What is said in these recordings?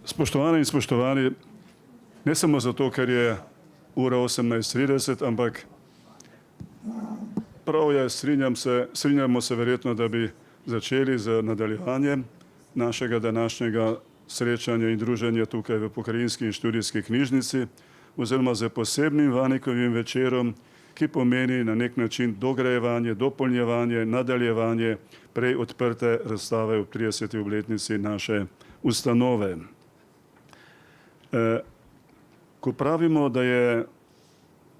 Spoštovane in spoštovani, ne samo zato, ker je ura 18:30, ampak prav je, strinjamo se verjetno, da bi začeli z nadaljevanjem našega današnjega srečanja in druženja tukaj v Pokrajinski in študijski knjižnici oziroma z posebnim Vanikovim večerom, ki pomeni na nek način dograjevanje, dopolnjevanje, nadaljevanje prej odprte razstave v 30. obletnici naše ustanove. Ko pravimo, da je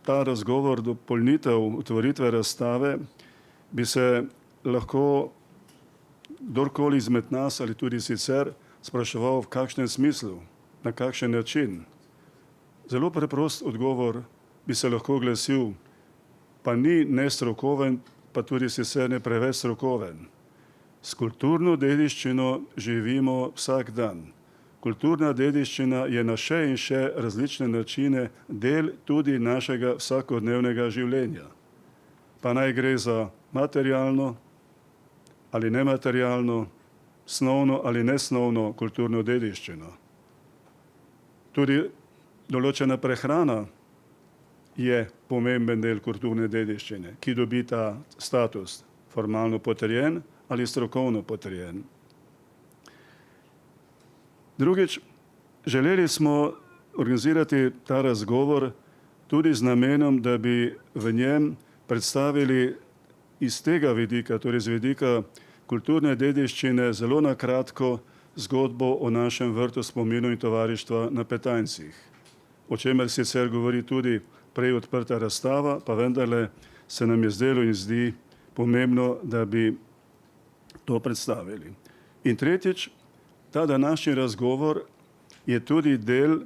ta razgovor dopolnitev otvoritve razstave, bi se lahko kdorkoli izmed nas ali tudi sicer spraševal, v kakšnem smislu, na kakšen način. Zelo preprost odgovor bi se lahko glasil, pa ni nestrokoven, pa tudi sicer ne preveč strokoven. S kulturno dediščino živimo vsak dan. Kulturna dediščina je na še in še različne načine del tudi našega vsakodnevnega življenja. Pa naj gre za materialno ali nematerialno, snovno ali nesnovno kulturno dediščino. Tudi določena prehrana je pomemben del kulturne dediščine, ki dobi ta status, formalno potrjen ali strokovno potrjen. Drugič, želeli smo organizirati ta razgovor tudi z namenom, da bi v njem predstavili iz tega vidika, torej z vidika kulturne dediščine, zelo na kratko zgodbo o našem vrtu spominov in tovarištva na Petajncih, o čemer sicer govori tudi prej odprta razstava, pa vendarle se nam je zdelo in zdi pomembno, da bi to predstavili. In tretjič, ta današnji razgovor je tudi del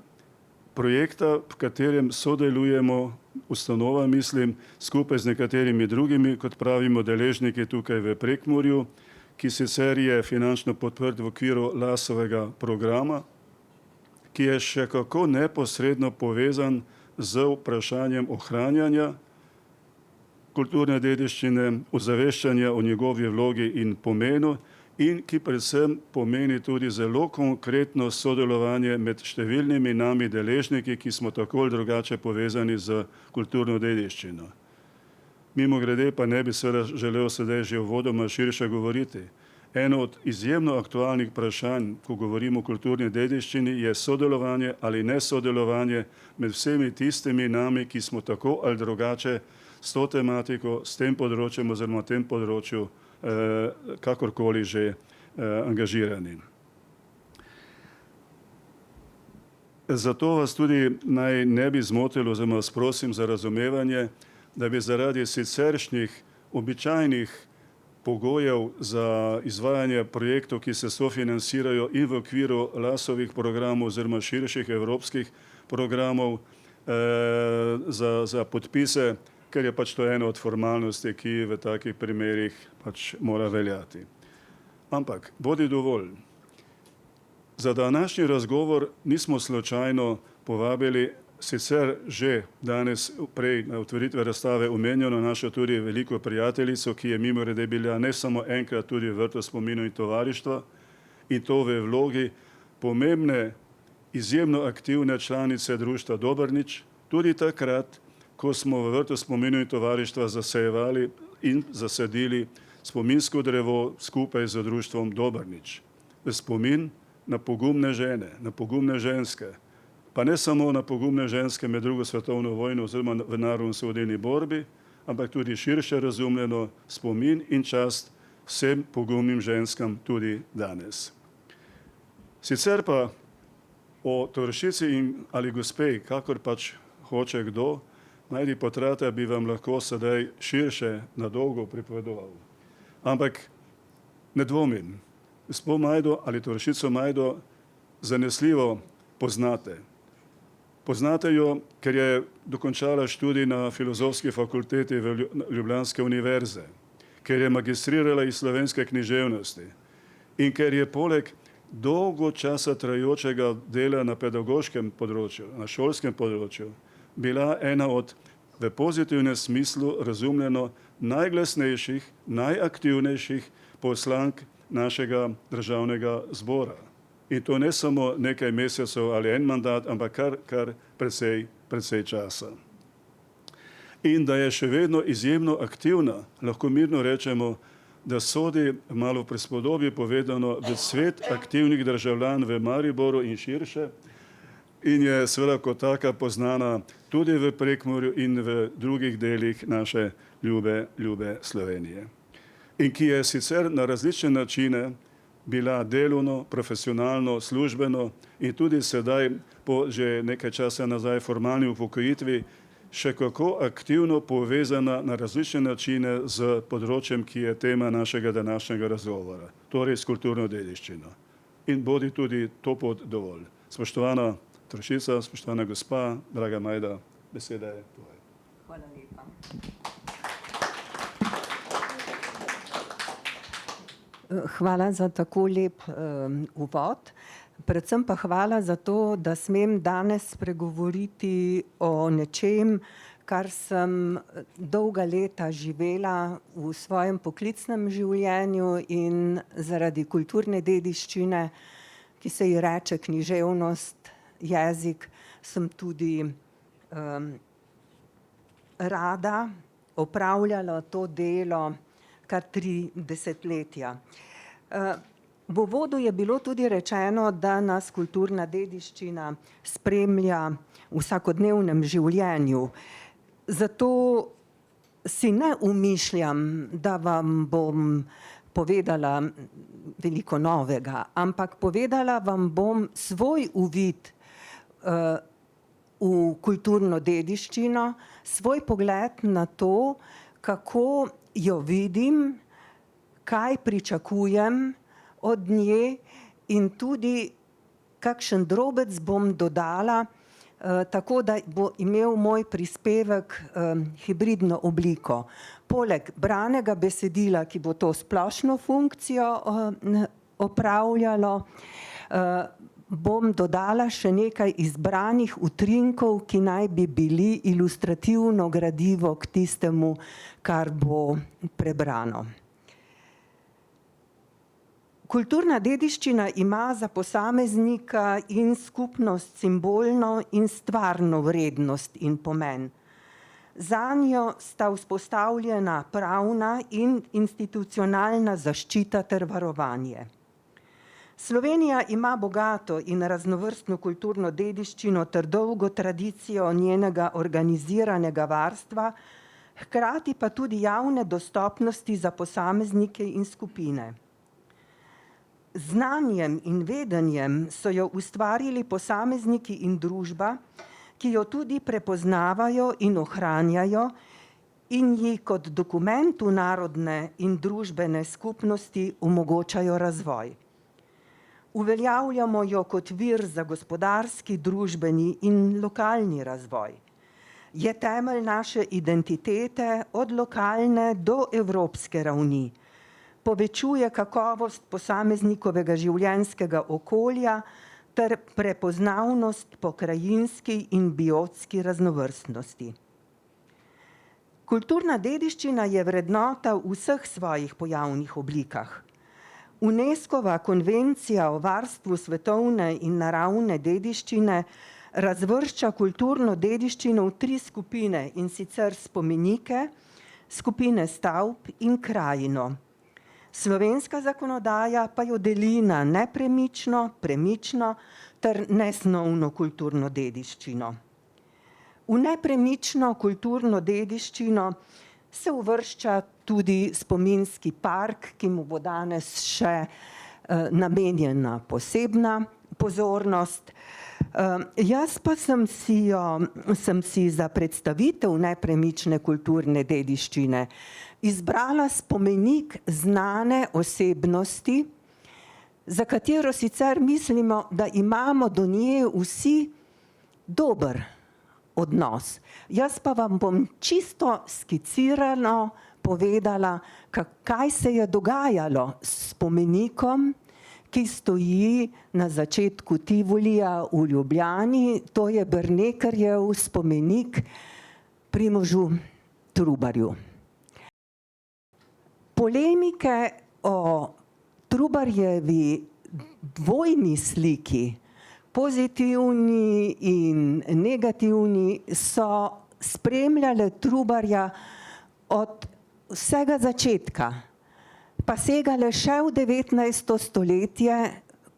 projekta, v katerem sodelujemo, ustanova mislim, skupaj z nekaterimi drugimi, kot pravimo, deležniki tukaj v Prekmurju, ki sicer je finančno podprt v okviru LAS-ovega programa, ki je še kako neposredno povezan z vprašanjem ohranjanja kulturne dediščine, ozaveščanja o njegovi vlogi in pomenu, in ki predvsem pomeni tudi zelo konkretno sodelovanje med številnimi nami deležniki, ki smo tako ali drugače povezani z kulturno dediščino. Mimogrede pa ne bi seveda želel sedaj že uvodoma širše govoriti. Eno od izjemno aktualnih vprašanj, ko govorimo o kulturni dediščini, je sodelovanje ali nesodelovanje med vsemi tistimi nami, ki smo tako ali drugače s to tematiko, s tem področjem oziroma tem področju kakorkoli že angažirani. Zato vas tudi naj ne bi zmotilo, oziroma vas prosim za razumevanje, da bi zaradi siceršnjih običajnih pogojev za izvajanje projektov, ki se sofinancirajo in v okviru LAS-ovih programov oziroma širših evropskih programov za podpise, ker je pač to ena od formalnosti, ki v takih primerih pač mora veljati. Ampak, bodi dovolj. Za današnji razgovor nismo slučajno povabili sicer že danes prej na otvoritve razstave omenjeno našo tudi veliko prijateljico, ki je mimogrede bila ne samo enkrat tudi v vrtu spominov in tovarištva, in to v vlogi pomembne, izjemno aktivne članice društva Dobrnič, tudi takrat, ko smo v vrtu spominov in tovarištva zasejevali in zasadili spominsko drevo skupaj z društvom Dobrnič. V spomin na pogumne žene, na pogumne ženske, pa ne samo na pogumne ženske med drugo svetovno vojno oziroma v narodnoosvobodilni borbi, ampak tudi širše razumljeno spomin in čast vsem pogumnim ženskam tudi danes. Sicer pa o tovarišici ali gospej, kakor pač hoče kdo, najdi potrata bi vam lahko sedaj širše na dolgo pripovedoval. Ampak ne dvomim, gospo Majdo ali tovarišico Majdo zanesljivo poznate. Poznate jo, ker je dokončala študij na Filozofski fakulteti Ljubljanske univerze, ker je magistrirala iz slovenske književnosti in ker je poleg dolgo časa trajajočega dela na pedagoškem področju, na šolskem področju, bila ena od v pozitivnem smislu razumljeno najglasnejših, najaktivnejših poslank našega državnega zbora. In to ne samo nekaj mesecev ali en mandat, ampak kar precej časa. In da je še vedno izjemno aktivna, lahko mirno rečemo, da sodi, malo v prispodobi povedano, v svet aktivnih državljan v Mariboru in širše in je seveda kot taka poznana tudi v Prekmurju in v drugih delih naše ljube Slovenije. In ki je sicer na različne načine bila delovno, profesionalno, službeno in tudi sedaj po že nekaj časa nazaj formalni upokojitvi še kako aktivno povezana na različne načine z področjem, ki je tema našega današnjega razgovora, torej s kulturno dediščino. In bodi tudi to pot dovolj. Spoštovana Trošica, spoštovana gospa, draga Majda, beseda je tvoja. Hvala lepa. Hvala za tako lep uvod. Predvsem pa hvala za to, da smem danes spregovoriti o nečem, kar sem dolga leta živela v svojem poklicnem življenju in zaradi kulturne dediščine, ki se ji reče književnost, jezik, sem tudi rada opravljala to delo kar 3 desetletja. V uvodu je bilo tudi rečeno, da nas kulturna dediščina spremlja v vsakodnevnem življenju. Zato si ne umišljam, da vam bom povedala veliko novega, ampak povedala vam bom svoj uvid v kulturno dediščino, svoj pogled na to, kako jo vidim, kaj pričakujem od nje in tudi kakšen drobec bom dodala, tako da bo imel moj prispevek hibridno obliko. Poleg branega besedila, ki bo to splošno funkcijo opravljalo, bom dodala še nekaj izbranih utrinkov, ki naj bi bili ilustrativno gradivo k tistemu, kar bo prebrano. Kulturna dediščina ima za posameznika in skupnost simbolno in stvarno vrednost in pomen. Zanjo sta vzpostavljena pravna in institucionalna zaščita ter varovanje. Slovenija ima bogato in raznovrstno kulturno dediščino ter dolgo tradicijo njenega organiziranega varstva, hkrati pa tudi javne dostopnosti za posameznike in skupine. Znanjem in vedenjem so jo ustvarili posamezniki in družba, ki jo tudi prepoznavajo in ohranjajo in ji kot dokumentu narodne in družbene skupnosti omogočajo razvoj. Uveljavljamo jo kot vir za gospodarski, družbeni in lokalni razvoj. Je temelj naše identitete od lokalne do evropske ravni. Povečuje kakovost posameznikovega življenjskega okolja ter prepoznavnost po krajinski in biotski raznovrstnosti. Kulturna dediščina je vrednota v vseh svojih pojavnih oblikah. UNESCO-va konvencija o varstvu svetovne in naravne dediščine razvršča kulturno dediščino v 3 skupine, in sicer spomenike, skupine stavb in krajino. Slovenska zakonodaja pa jo deli na nepremično, premično ter nesnovno kulturno dediščino. V nepremično kulturno dediščino se uvršča tudi spominski park, ki mu bo danes še namenjena posebna pozornost. Jaz pa sem si za predstavitev nepremične kulturne dediščine izbrala spomenik znane osebnosti, za katero sicer mislimo, da imamo do nje vsi dober odnos. Jaz pa vam bom čisto skicirano povedala, kaj se je dogajalo s spomenikom, ki stoji na začetku Tivolija v Ljubljani, to je Brnekerjev spomenik Primožu Trubarju. Polemike o Trubarjevi dvojni sliki, pozitivni in negativni, so spremljale Trubarja od vsega začetka, pa segale še v 19. stoletje,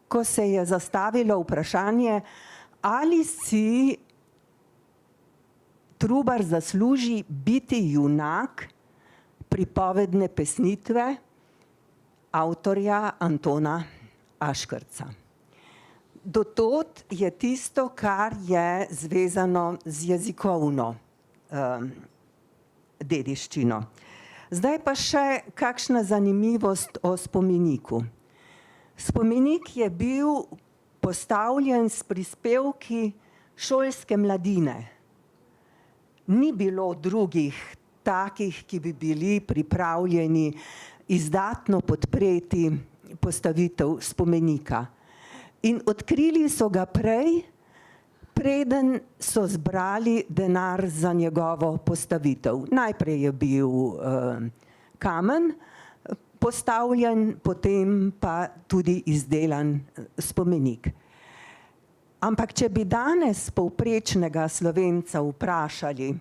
ko se je zastavilo vprašanje, ali si Trubar zasluži biti junak pripovedne pesnitve avtorja Antona Aškerca. Do tod je tisto, kar je zvezano z jezikovno dediščino. Zdaj pa še kakšna zanimivost o spomeniku. Spomenik je bil postavljen s prispevki šolske mladine. Ni bilo drugih takih, ki bi bili pripravljeni izdatno podpreti postavitev spomenika. In odkrili so ga prej, preden so zbrali denar za njegovo postavitev. Najprej je bil kamen postavljen, potem pa tudi izdelan spomenik. Ampak če bi danes povprečnega Slovenca vprašali,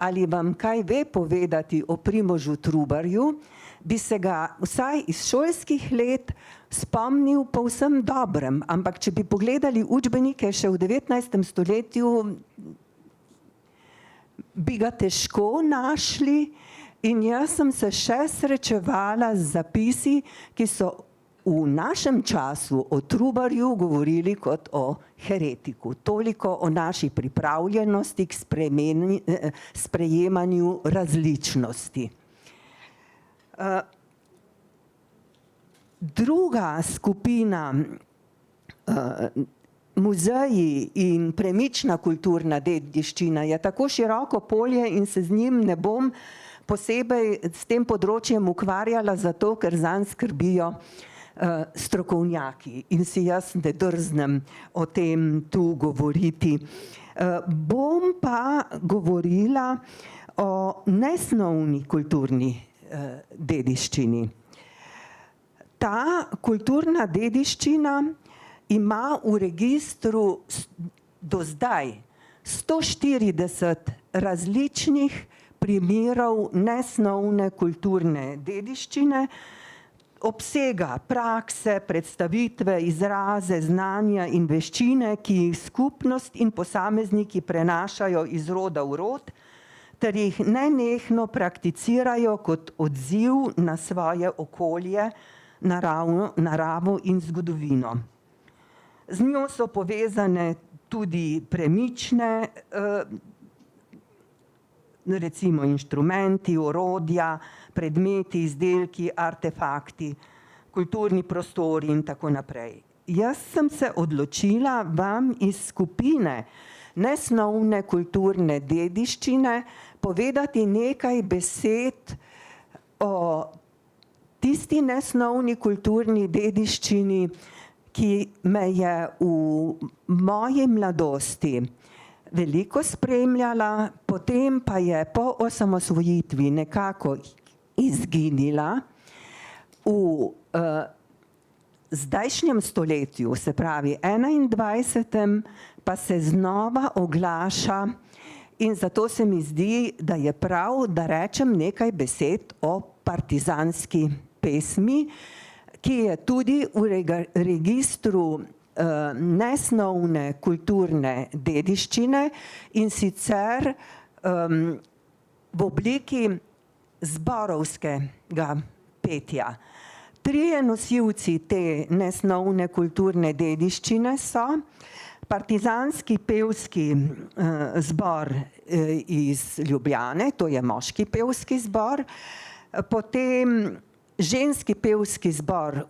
ali vam kaj ve povedati o Primožu Trubarju, bi se ga vsaj iz šolskih let spomnil povsem dobrem. Ampak če bi pogledali učbenike še v 19. stoletju, bi ga težko našli, in jaz sem se še srečevala z zapisi, ki so v našem času o Trubarju govorili kot o heretiku. Toliko o naši pripravljenosti k sprejemanju različnosti. Druga skupina, muzeji in premična kulturna dediščina, je tako široko polje in se z njim ne bom posebej s tem področjem ukvarjala, zato ker zanj skrbijo strokovnjaki in si jaz ne drznem o tem tu govoriti. Bom pa govorila o nesnovni kulturni dediščini. Ta kulturna dediščina ima v registru do zdaj 140 različnih primerov nesnovne kulturne dediščine, obsega prakse, predstavitve, izraze, znanja in veščine, ki jih skupnost in posamezniki prenašajo iz roda v rod, ter jih nenehno prakticirajo kot odziv na svoje okolje, naravo in zgodovino. Z njo so povezane tudi premične, recimo inštrumenti, orodja, predmeti, izdelki, artefakti, kulturni prostori in tako naprej. Jaz sem se odločila vam iz skupine nesnovne kulturne dediščine povedati nekaj besed o tisti nesnovni kulturni dediščini, ki me je v moji mladosti veliko spremljala, potem pa je po osamosvojitvi nekako izginila. V zdajšnjem stoletju, se pravi 21. pa se znova oglaša, in zato se mi zdi, da je prav, da rečem nekaj besed o partizanski pesmi, ki je tudi v registru nesnovne kulturne dediščine, in sicer v obliki zborovskega petja. Trije nosilci te nesnovne kulturne dediščine so partizanski pevski zbor iz Ljubljane, to je moški pevski zbor, potem ženski pevski zbor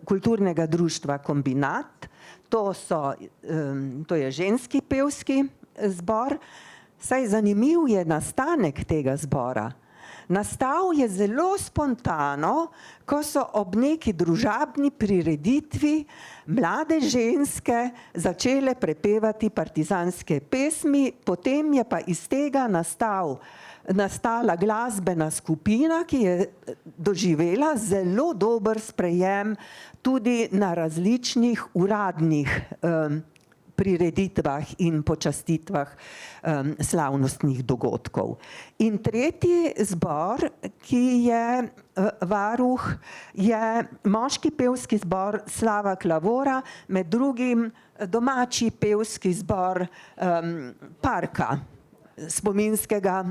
kulturnega društva Kombinat, to je ženski pevski zbor. Saj zanimiv je nastanek tega zbora. Nastal je zelo spontano, ko so ob neki družabni prireditvi mlade ženske začele prepevati partizanske pesmi, potem je pa iz tega nastal nastala glasbena skupina, ki je doživela zelo dober sprejem tudi na različnih uradnih prireditvah in počastitvah slavnostnih dogodkov. In tretji zbor, ki je varuh, je moški pevski zbor Slava Klavora, med drugim domači pevski zbor parka, spominskega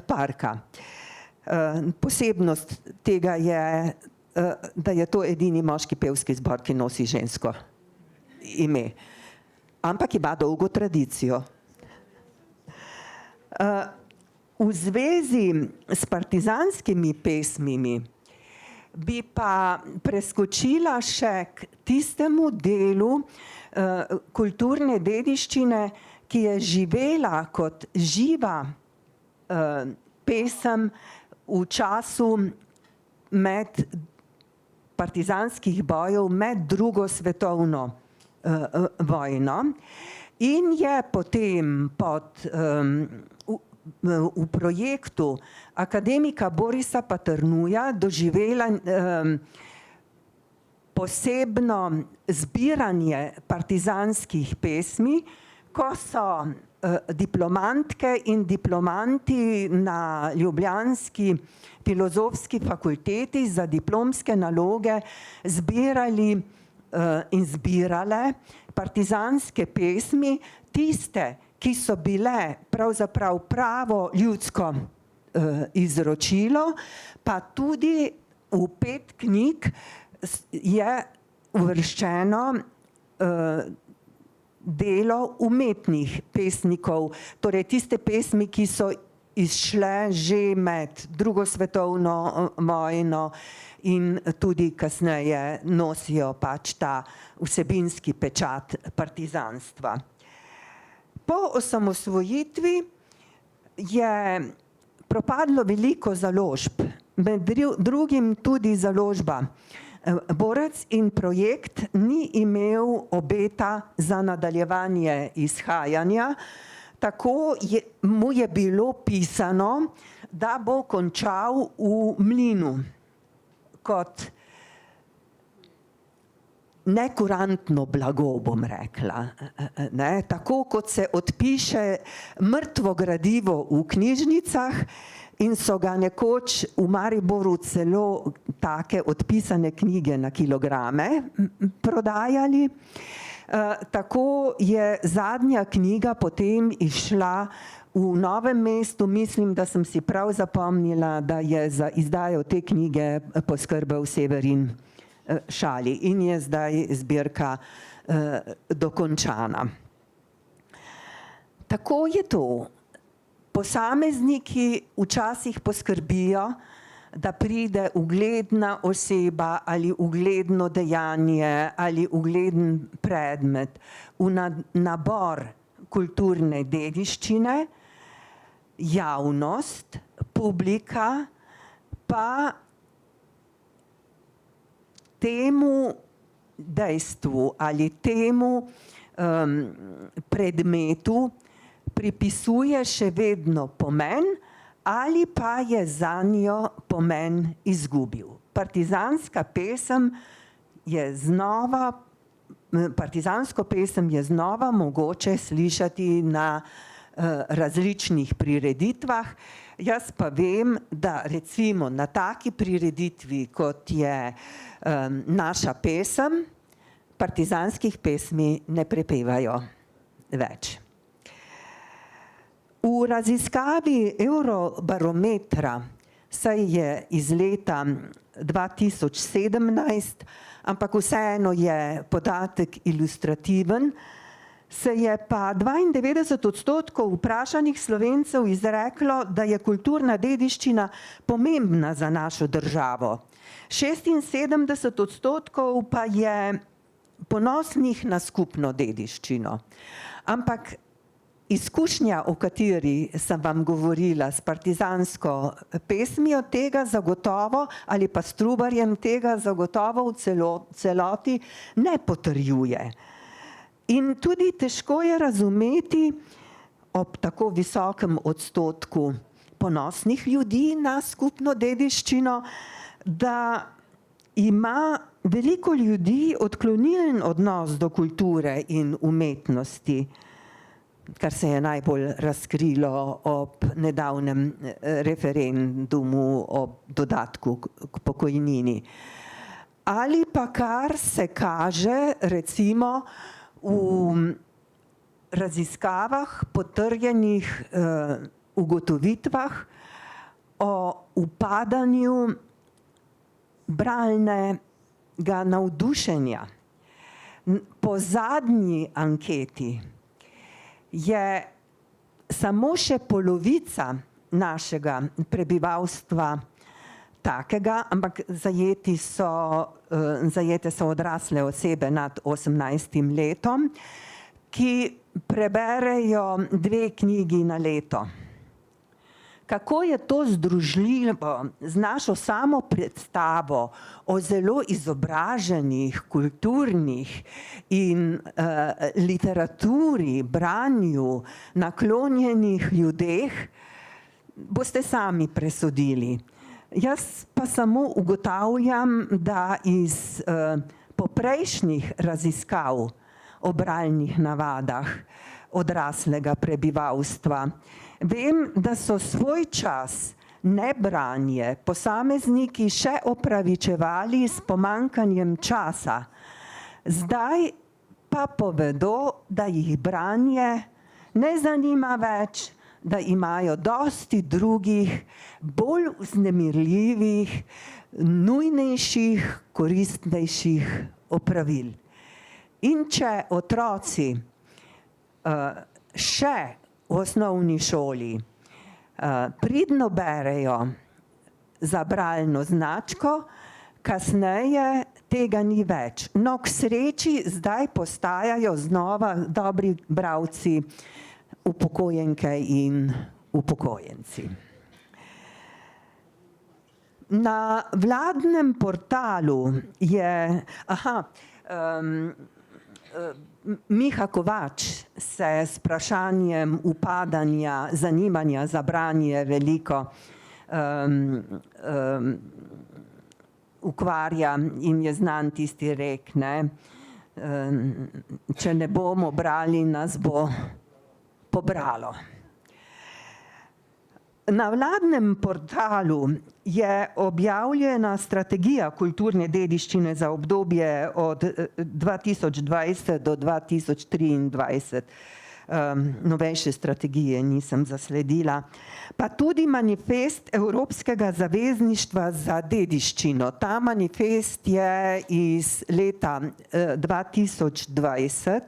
parka. Posebnost tega je, da je to edini moški pevski zbor, ki nosi žensko ime. Ampak ima dolgo tradicijo. V zvezi s partizanskimi pesmimi bi pa preskočila še k tistemu delu kulturne dediščine, ki je živela kot živa pesem v času partizanskih bojev med drugo svetovno vojno in je potem v projektu akademika Borisa Paternuja doživela posebno zbiranje partizanskih pesmi, ko so diplomantke in diplomanti na ljubljanski filozofski fakulteti za diplomske naloge zbirali in zbirale partizanske pesmi, tiste, ki so bile pravzaprav pravo ljudsko izročilo, pa tudi v 5 knjig je uvrščeno delo umetnih pesnikov, torej tiste pesmi, ki so izšle že med drugo svetovno vojno in tudi kasneje nosijo pač ta vsebinski pečat partizanstva. Po osamosvojitvi je propadlo veliko založb, med drugim tudi založba Borec, in projekt ni imel obeta za nadaljevanje izhajanja, tako mu je bilo pisano, da bo končal v mlinu kot nekurantno blago, bom rekla. Tako kot se odpiše mrtvo gradivo v knjižnicah in so ga nekoč v Mariboru celo take odpisane knjige na kilograme prodajali. Tako je zadnja knjiga potem izšla v Novem mestu, mislim, da sem si prav zapomnila, da je za izdajo te knjige poskrbel Severin Šali in je zdaj zbirka dokončana. Tako je to. Posamezniki včasih poskrbijo, da pride ugledna oseba ali ugledno dejanje ali ugleden predmet v nabor kulturne dediščine, javnost, publika pa temu dejstvu ali temu predmetu pripisuje še vedno pomen ali pa je zanjo pomen izgubil. Partizansko pesem je znova mogoče slišati na različnih prireditvah. Jaz pa vem, da recimo na taki prireditvi, kot je naša pesem, partizanskih pesmi ne prepevajo več. V raziskavi Eurobarometra, saj je iz leta 2017, ampak vseeno je podatek ilustrativen, se je pa 92% vprašanih Slovencev izreklo, da je kulturna dediščina pomembna za našo državo. 76% pa je ponosnih na skupno dediščino. Ampak izkušnja, o kateri sem vam govorila, s partizansko pesmijo, tega zagotovo, ali pa s Trubarjem, tega zagotovo v celoti ne potrjuje. In tudi težko je razumeti ob tako visokem odstotku ponosnih ljudi na skupno dediščino, da ima veliko ljudi odklonilen odnos do kulture in umetnosti, kar se je najbolj razkrilo ob nedavnem referendumu o dodatku k pokojnini. Ali pa kar se kaže recimo v raziskavah, potrjenih ugotovitvah o upadanju bralnega navdušenja. Po zadnji anketi je samo še polovica našega prebivalstva takega, ampak zajete so odrasle osebe nad 18 letom, ki preberejo 2 knjigi na leto. Kako je to združljivo z našo samo predstavo o zelo izobraženih, kulturnih in literaturi, branju, naklonjenih ljudeh, boste sami presodili. Jaz pa samo ugotavljam, da iz poprejšnjih raziskav o bralnih navadah odraslega prebivalstva vem, da so svoj čas nebranje posamezniki še opravičevali s pomanjkanjem časa. Zdaj pa povedo, da jih branje ne zanima več, da imajo dosti drugih, bolj vznemirljivih, nujnejših, koristnejših opravil. In če otroci še v osnovni šoli pridno berejo za bralno značko, kasneje tega ni več. No, k sreči zdaj postajajo znova dobri bralci upokojenke in upokojenci. Na vladnem portalu je, Miha Kovač se s vprašanjem upadanja zanimanja za branje veliko ukvarja in je znan tisti rek, ne, če ne bomo brali, nas bo pobralo. Na vladnem portalu je objavljena strategija kulturne dediščine za obdobje od 2020 do 2023. Novejše strategije nisem zasledila. Pa tudi manifest Evropskega zavezništva za dediščino. Ta manifest je iz leta 2020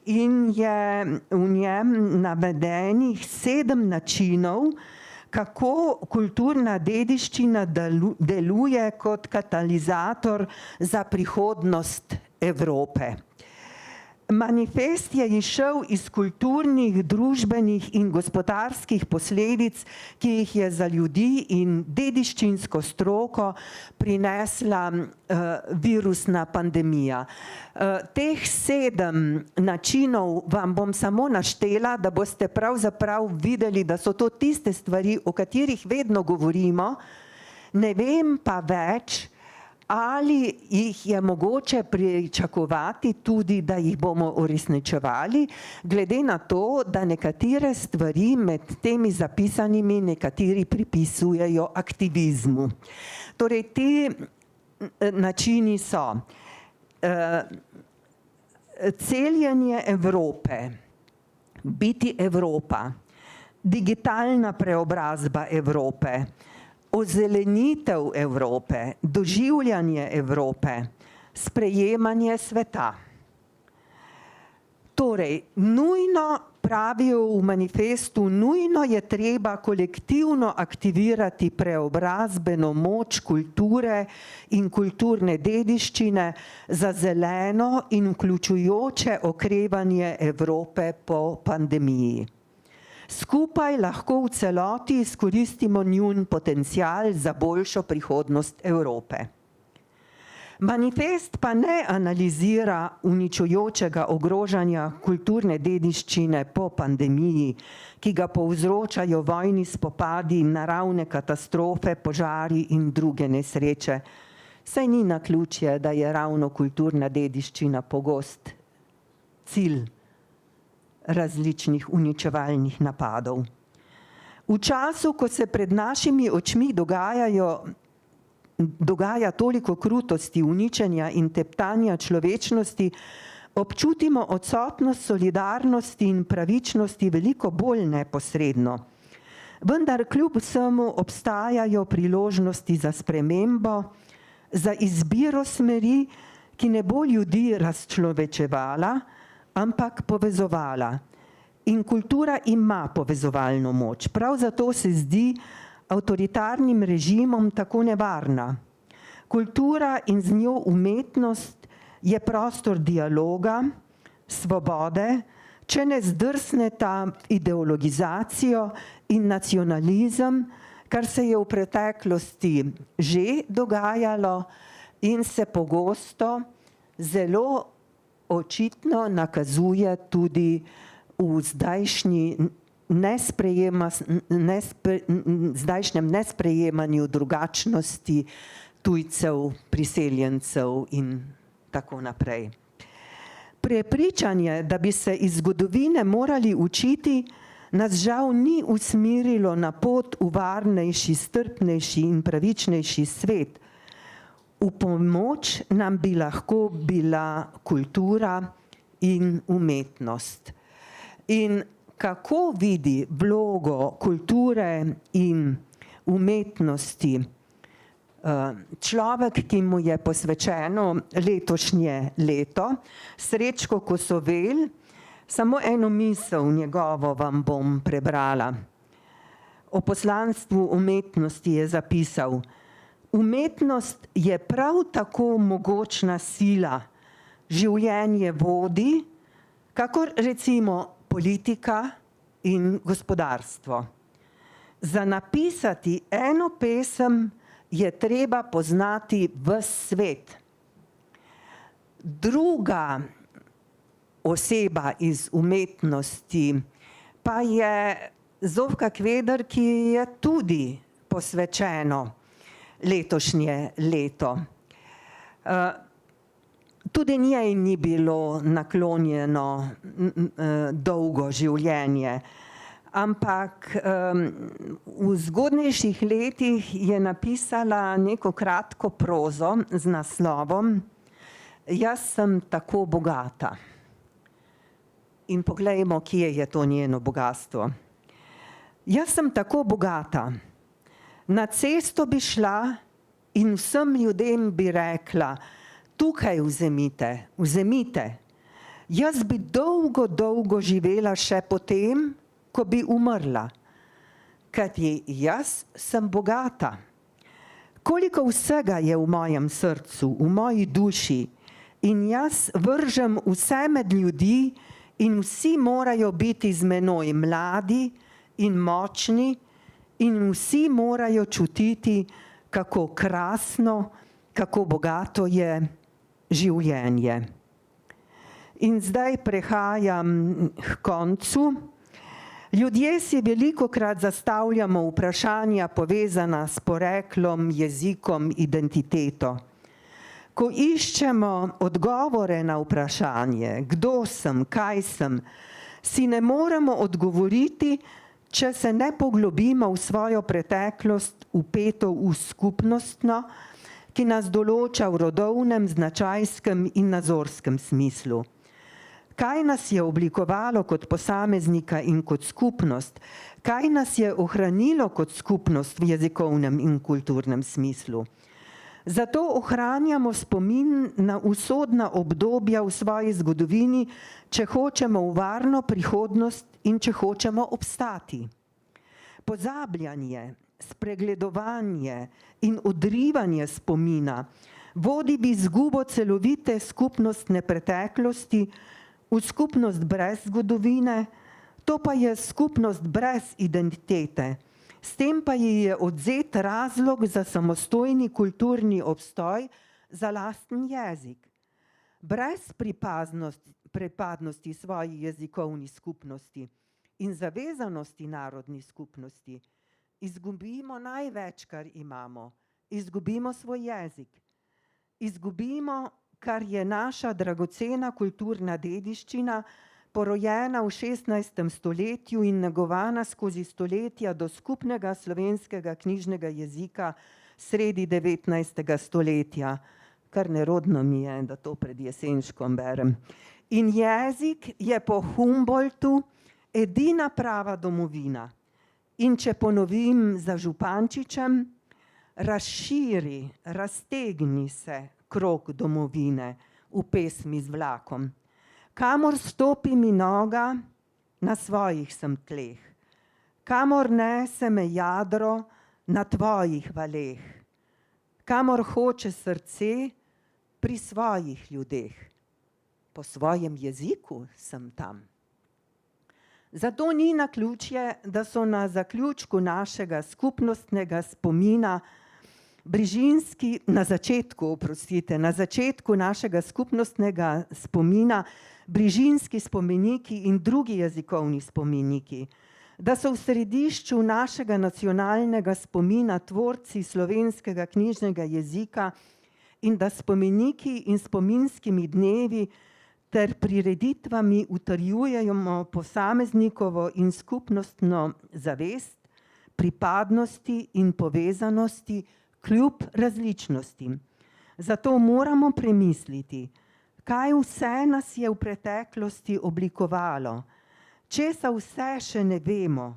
in je v njem navedenih 7 načinov, kako kulturna dediščina deluje kot katalizator za prihodnost Evrope. Manifest je izšel iz kulturnih, družbenih in gospodarskih posledic, ki jih je za ljudi in dediščinsko stroko prinesla virusna pandemija. Teh 7 načinov vam bom samo naštela, da boste pravzaprav videli, da so to tiste stvari, o katerih vedno govorimo, ne vem pa več, ali jih je mogoče pričakovati tudi, da jih bomo uresničevali, glede na to, da nekatere stvari med temi zapisanimi nekateri pripisujejo aktivizmu. Torej, ti načini so celjenje Evrope, biti Evropa, digitalna preobrazba Evrope, ozelenitev Evrope, doživljanje Evrope, sprejemanje sveta. Torej, nujno, pravijo v manifestu, nujno je treba kolektivno aktivirati preobrazbeno moč kulture in kulturne dediščine za zeleno in vključujoče okrevanje Evrope po pandemiji. Skupaj lahko v celoti izkoristimo njun potencial za boljšo prihodnost Evrope. Manifest pa ne analizira uničujočega ogrožanja kulturne dediščine po pandemiji, ki ga povzročajo vojni spopadi, naravne katastrofe, požari in druge nesreče. Saj ni naključje, da je ravno kulturna dediščina pogost cilj različnih uničevalnih napadov. V času, ko se pred našimi očmi dogaja toliko krutosti, uničenja in teptanja človečnosti, občutimo odsotnost solidarnosti in pravičnosti veliko bolj neposredno. Vendar kljub vsemu obstajajo priložnosti za spremembo, za izbiro smeri, ki ne bo ljudi razčlovečevala, ampak povezovala. In kultura ima povezovalno moč. Prav zato se zdi avtoritarnim režimom tako nevarna. Kultura in z njo umetnost je prostor dialoga, svobode, če ne zdrsneta ideologizacijo in nacionalizem, kar se je v preteklosti že dogajalo in se pogosto zelo očitno nakazuje tudi v zdajšnjem nesprejemanju drugačnosti tujcev, priseljencev in tako naprej. Prepričanje, da bi se iz zgodovine morali učiti, nas žal ni usmerilo na pot v varnejši, strpnejši in pravičnejši svet. V pomoč nam bi lahko bila kultura in umetnost. In kako vidi vlogo kulture in umetnosti človek, ki mu je posvečeno letošnje leto, Srečko Kosovel, samo eno misel njegovo vam bom prebrala. O poslanstvu umetnosti je zapisal: umetnost je prav tako mogočna sila, življenje vodi, kakor recimo politika in gospodarstvo. Za napisati eno pesem je treba poznati ves svet. Druga oseba iz umetnosti pa je Zofka Kveder, ki je tudi posvečeno letošnje leto. Tudi njej ni bilo naklonjeno dolgo življenje, ampak v zgodnejših letih je napisala neko kratko prozo z naslovom Jaz sem tako bogata. In poglejmo, kje je to njeno bogatstvo. Jaz sem tako bogata. Na cesto bi šla in vsem ljudem bi rekla: tukaj vzemite, vzemite. Jaz bi dolgo, dolgo živela še potem, ko bi umrla. Kajti jaz sem bogata. Koliko vsega je v mojem srcu, v moji duši, in jaz vržem vse med ljudi in vsi morajo biti z menoj mladi in močni in vsi morajo čutiti, kako krasno, kako bogato je življenje. In zdaj prehajam k koncu. Ljudje si velikokrat zastavljamo vprašanja povezana s poreklom, jezikom, identiteto. Ko iščemo odgovore na vprašanje, kdo sem, kaj sem, si ne moremo odgovoriti, če se ne poglobimo v svojo preteklost, vpeto v skupnostno, ki nas določa v rodovnem, značajskem in nazorskem smislu. Kaj nas je oblikovalo kot posameznika in kot skupnost? Kaj nas je ohranilo kot skupnost v jezikovnem in kulturnem smislu? Zato ohranjamo spomin na usodna obdobja v svoji zgodovini, če hočemo v varno prihodnost in če hočemo obstati. Pozabljanje, spregledovanje in odrivanje spomina vodi v izgubo celovite skupnostne preteklosti, v skupnost brez zgodovine, to pa je skupnost brez identitete. S tem pa ji je odvzet razlog za samostojni kulturni obstoj, za lasten jezik. Brez pripadnosti svoji jezikovni skupnosti in zavezanosti narodni skupnosti izgubimo največ, kar imamo. Izgubimo svoj jezik. Izgubimo, kar je naša dragocena kulturna dediščina, porojena v 16. stoletju in negovana skozi stoletja do skupnega slovenskega knjižnega jezika sredi 19. stoletja. Kar nerodno mi je, da to pred Jesenškom berem. In jezik je po Humboldtu edina prava domovina. In če ponovim za Župančičem, razširi, raztegni se krog domovine v pesmi z vlakom. Kamor stopi mi noga, na svojih sem tleh. Kamor nese me jadro, na tvojih valeh. Kamor hoče srce, pri svojih ljudeh. Po svojem jeziku sem tam. Zato ni naključje, da so na zaključku našega skupnostnega spomina na začetku našega skupnostnega spomina brižinski spomeniki in drugi jezikovni spomeniki, da so v središču našega nacionalnega spomina tvorci slovenskega knjižnega jezika in da spomeniki in spominskimi dnevi ter prireditvami utrjujemo posameznikovo in skupnostno zavest, pripadnosti in povezanosti kljub različnostim. Zato moramo premisliti, kaj vse nas je v preteklosti oblikovalo, česa vse še ne vemo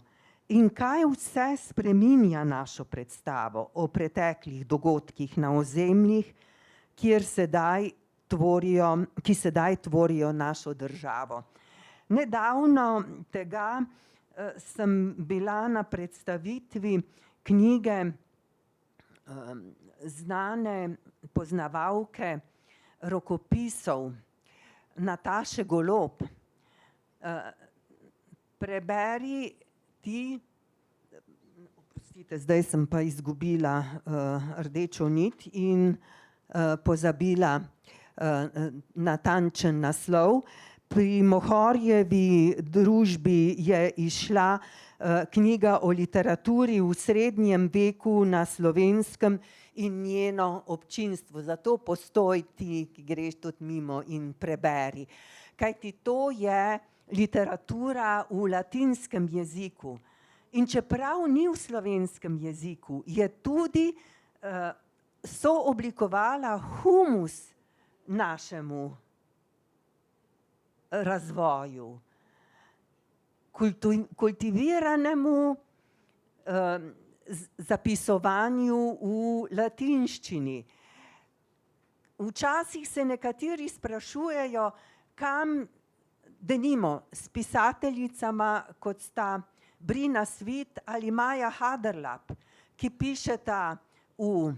in kaj vse spreminja našo predstavo o preteklih dogodkih na ozemljih, ki sedaj tvorijo našo državo. Nedavno tega sem bila na predstavitvi knjige znane poznavalke rokopisov Nataše Golob. Preberi ti, oprostite, zdaj sem pa izgubila rdečo nit in pozabila natančen naslov. Pri Mohorjevi družbi je izšla knjiga o literaturi v srednjem veku na Slovenskem in njeno občinstvo. Zato postoj ti, ki greš tudi mimo in preberi. Kajti to je literatura v latinskem jeziku. In čeprav ni v slovenskem jeziku, je tudi sooblikovala humus našemu razvoju, kultiviranemu zapisovanju v latinščini. Včasih se nekateri sprašujejo, kam denimo s pisateljicama, kot sta Brina Svit ali Maja Haderlap, ki pišeta v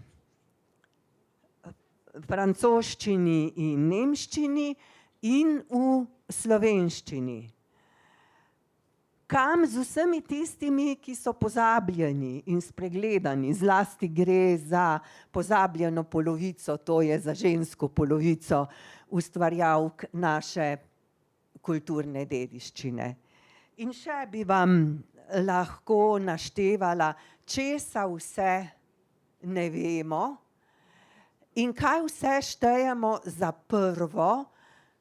francoščini in nemščini in v slovenščini. Kam z vsemi tistimi, ki so pozabljeni in spregledani, zlasti gre za pozabljeno polovico, to je za žensko polovico ustvarjalk naše kulturne dediščine. In še bi vam lahko naštevala, česa vse ne vemo in kaj vse štejemo za prvo,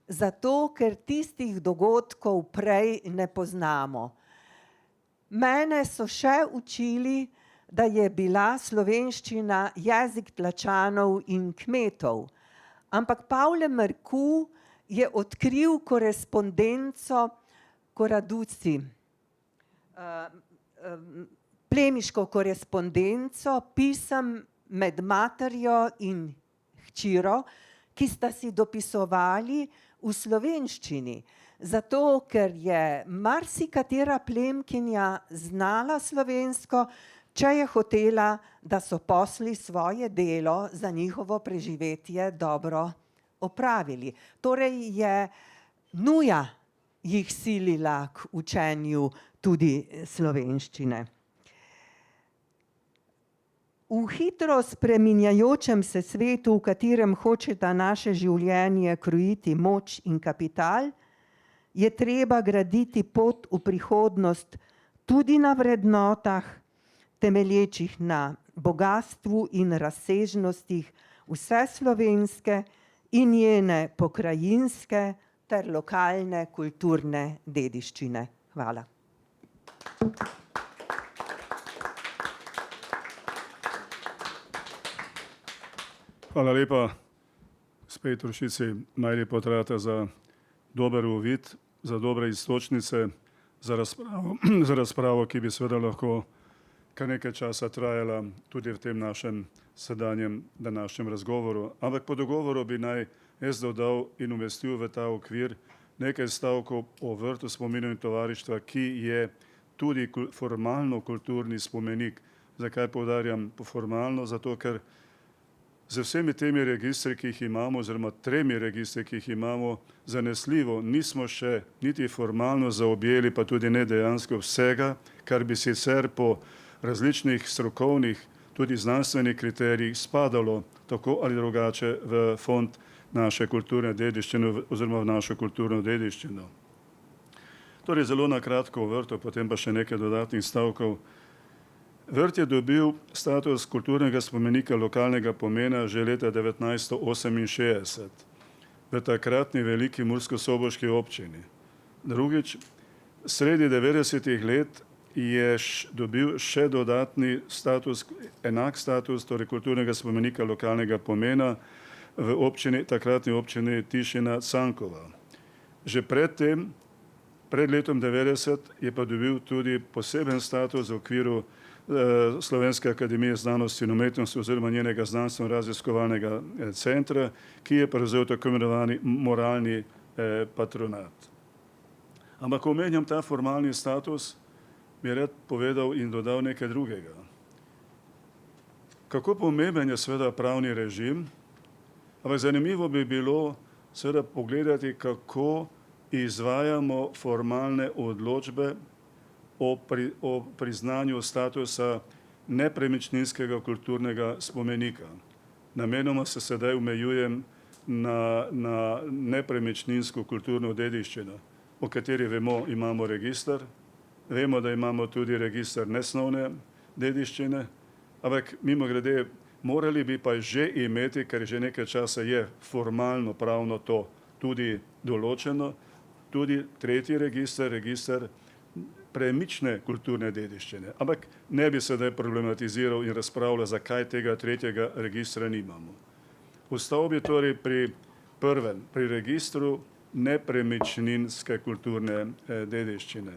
zato ker tistih dogodkov prej ne poznamo. Mene so še učili, da je bila slovenščina jezik tlačanov in kmetov, ampak Pavle Merku je odkril korespondenco Koraduci, plemiško korespondenco, pisem med materjo in hčiro, ki sta si dopisovali v slovenščini, zato ker je marsikatera plemkinja znala slovensko, če je hotela, da so posli svoje delo za njihovo preživetje dobro opravili. Torej je nuja jih silila k učenju tudi slovenščine. V hitro spreminjajočem se svetu, v katerem hočeta naše življenje krojiti moč in kapital, je treba graditi pot v prihodnost tudi na vrednotah, temelječih na bogastvu in razsežnostih vseslovenske in njene pokrajinske ter lokalne kulturne dediščine. Hvala. Hvala lepa, spet Rušici Majdi Potrata, za dober uvid, za dobre iztočnice, za razpravo, ki bi seveda lahko kar nekaj časa trajala tudi v tem našem sedanjem današnjem razgovoru. Ampak po dogovoru bi naj jaz dodal in umestil v ta okvir nekaj stavkov o vrtu spominov in tovarištva, ki je tudi formalno kulturni spomenik. Zakaj poudarjam formalno? Zato, ker z vsemi temi registri, ki jih imamo, oziroma 3 registri, ki jih imamo, zanesljivo nismo še niti formalno zaobjeli, pa tudi ne dejansko vsega, kar bi sicer po različnih strokovnih, tudi znanstvenih kriterijih spadalo tako ali drugače v fond naše kulturne dediščine oziroma v našo kulturno dediščino. Torej zelo na kratko o vrtu, potem pa še nekaj dodatnih stavkov. Vrt je dobil status kulturnega spomenika lokalnega pomena že leta 1968 v takratni veliki murskosoboški občini. Drugič, sredi 90-ih let je dobil še dodatni status, enak status, torej kulturnega spomenika lokalnega pomena v občini, takratni občini Tišina Cankova. Že predtem, pred letom 90, je pa dobil tudi poseben status v okviru Slovenske akademije znanosti in umetnosti oziroma njenega znanstveno-raziskovalnega centra, ki je prevzel tako imenovani moralni patronat. Ampak ko omenjam ta formalni status, bi rad povedal in dodal nekaj drugega. Kako pomemben je seveda pravni režim, ampak zanimivo bi bilo seveda pogledati, kako izvajamo formalne odločbe o priznanju statusa nepremičninskega kulturnega spomenika. Namenoma se sedaj omejujem na nepremičninsko kulturno dediščino, o kateri vemo, imamo register, vemo, da imamo tudi register nesnovne dediščine, ampak mimogrede, morali bi pa že imeti, ker že nekaj časa je formalno pravno to tudi določeno, tudi 3. register, register premične kulturne dediščine. Ampak ne bi sedaj problematiziral in razpravljal, zakaj tega 3. registra nimamo. Ostal bi torej pri prvem, pri registru nepremičninske kulturne dediščine.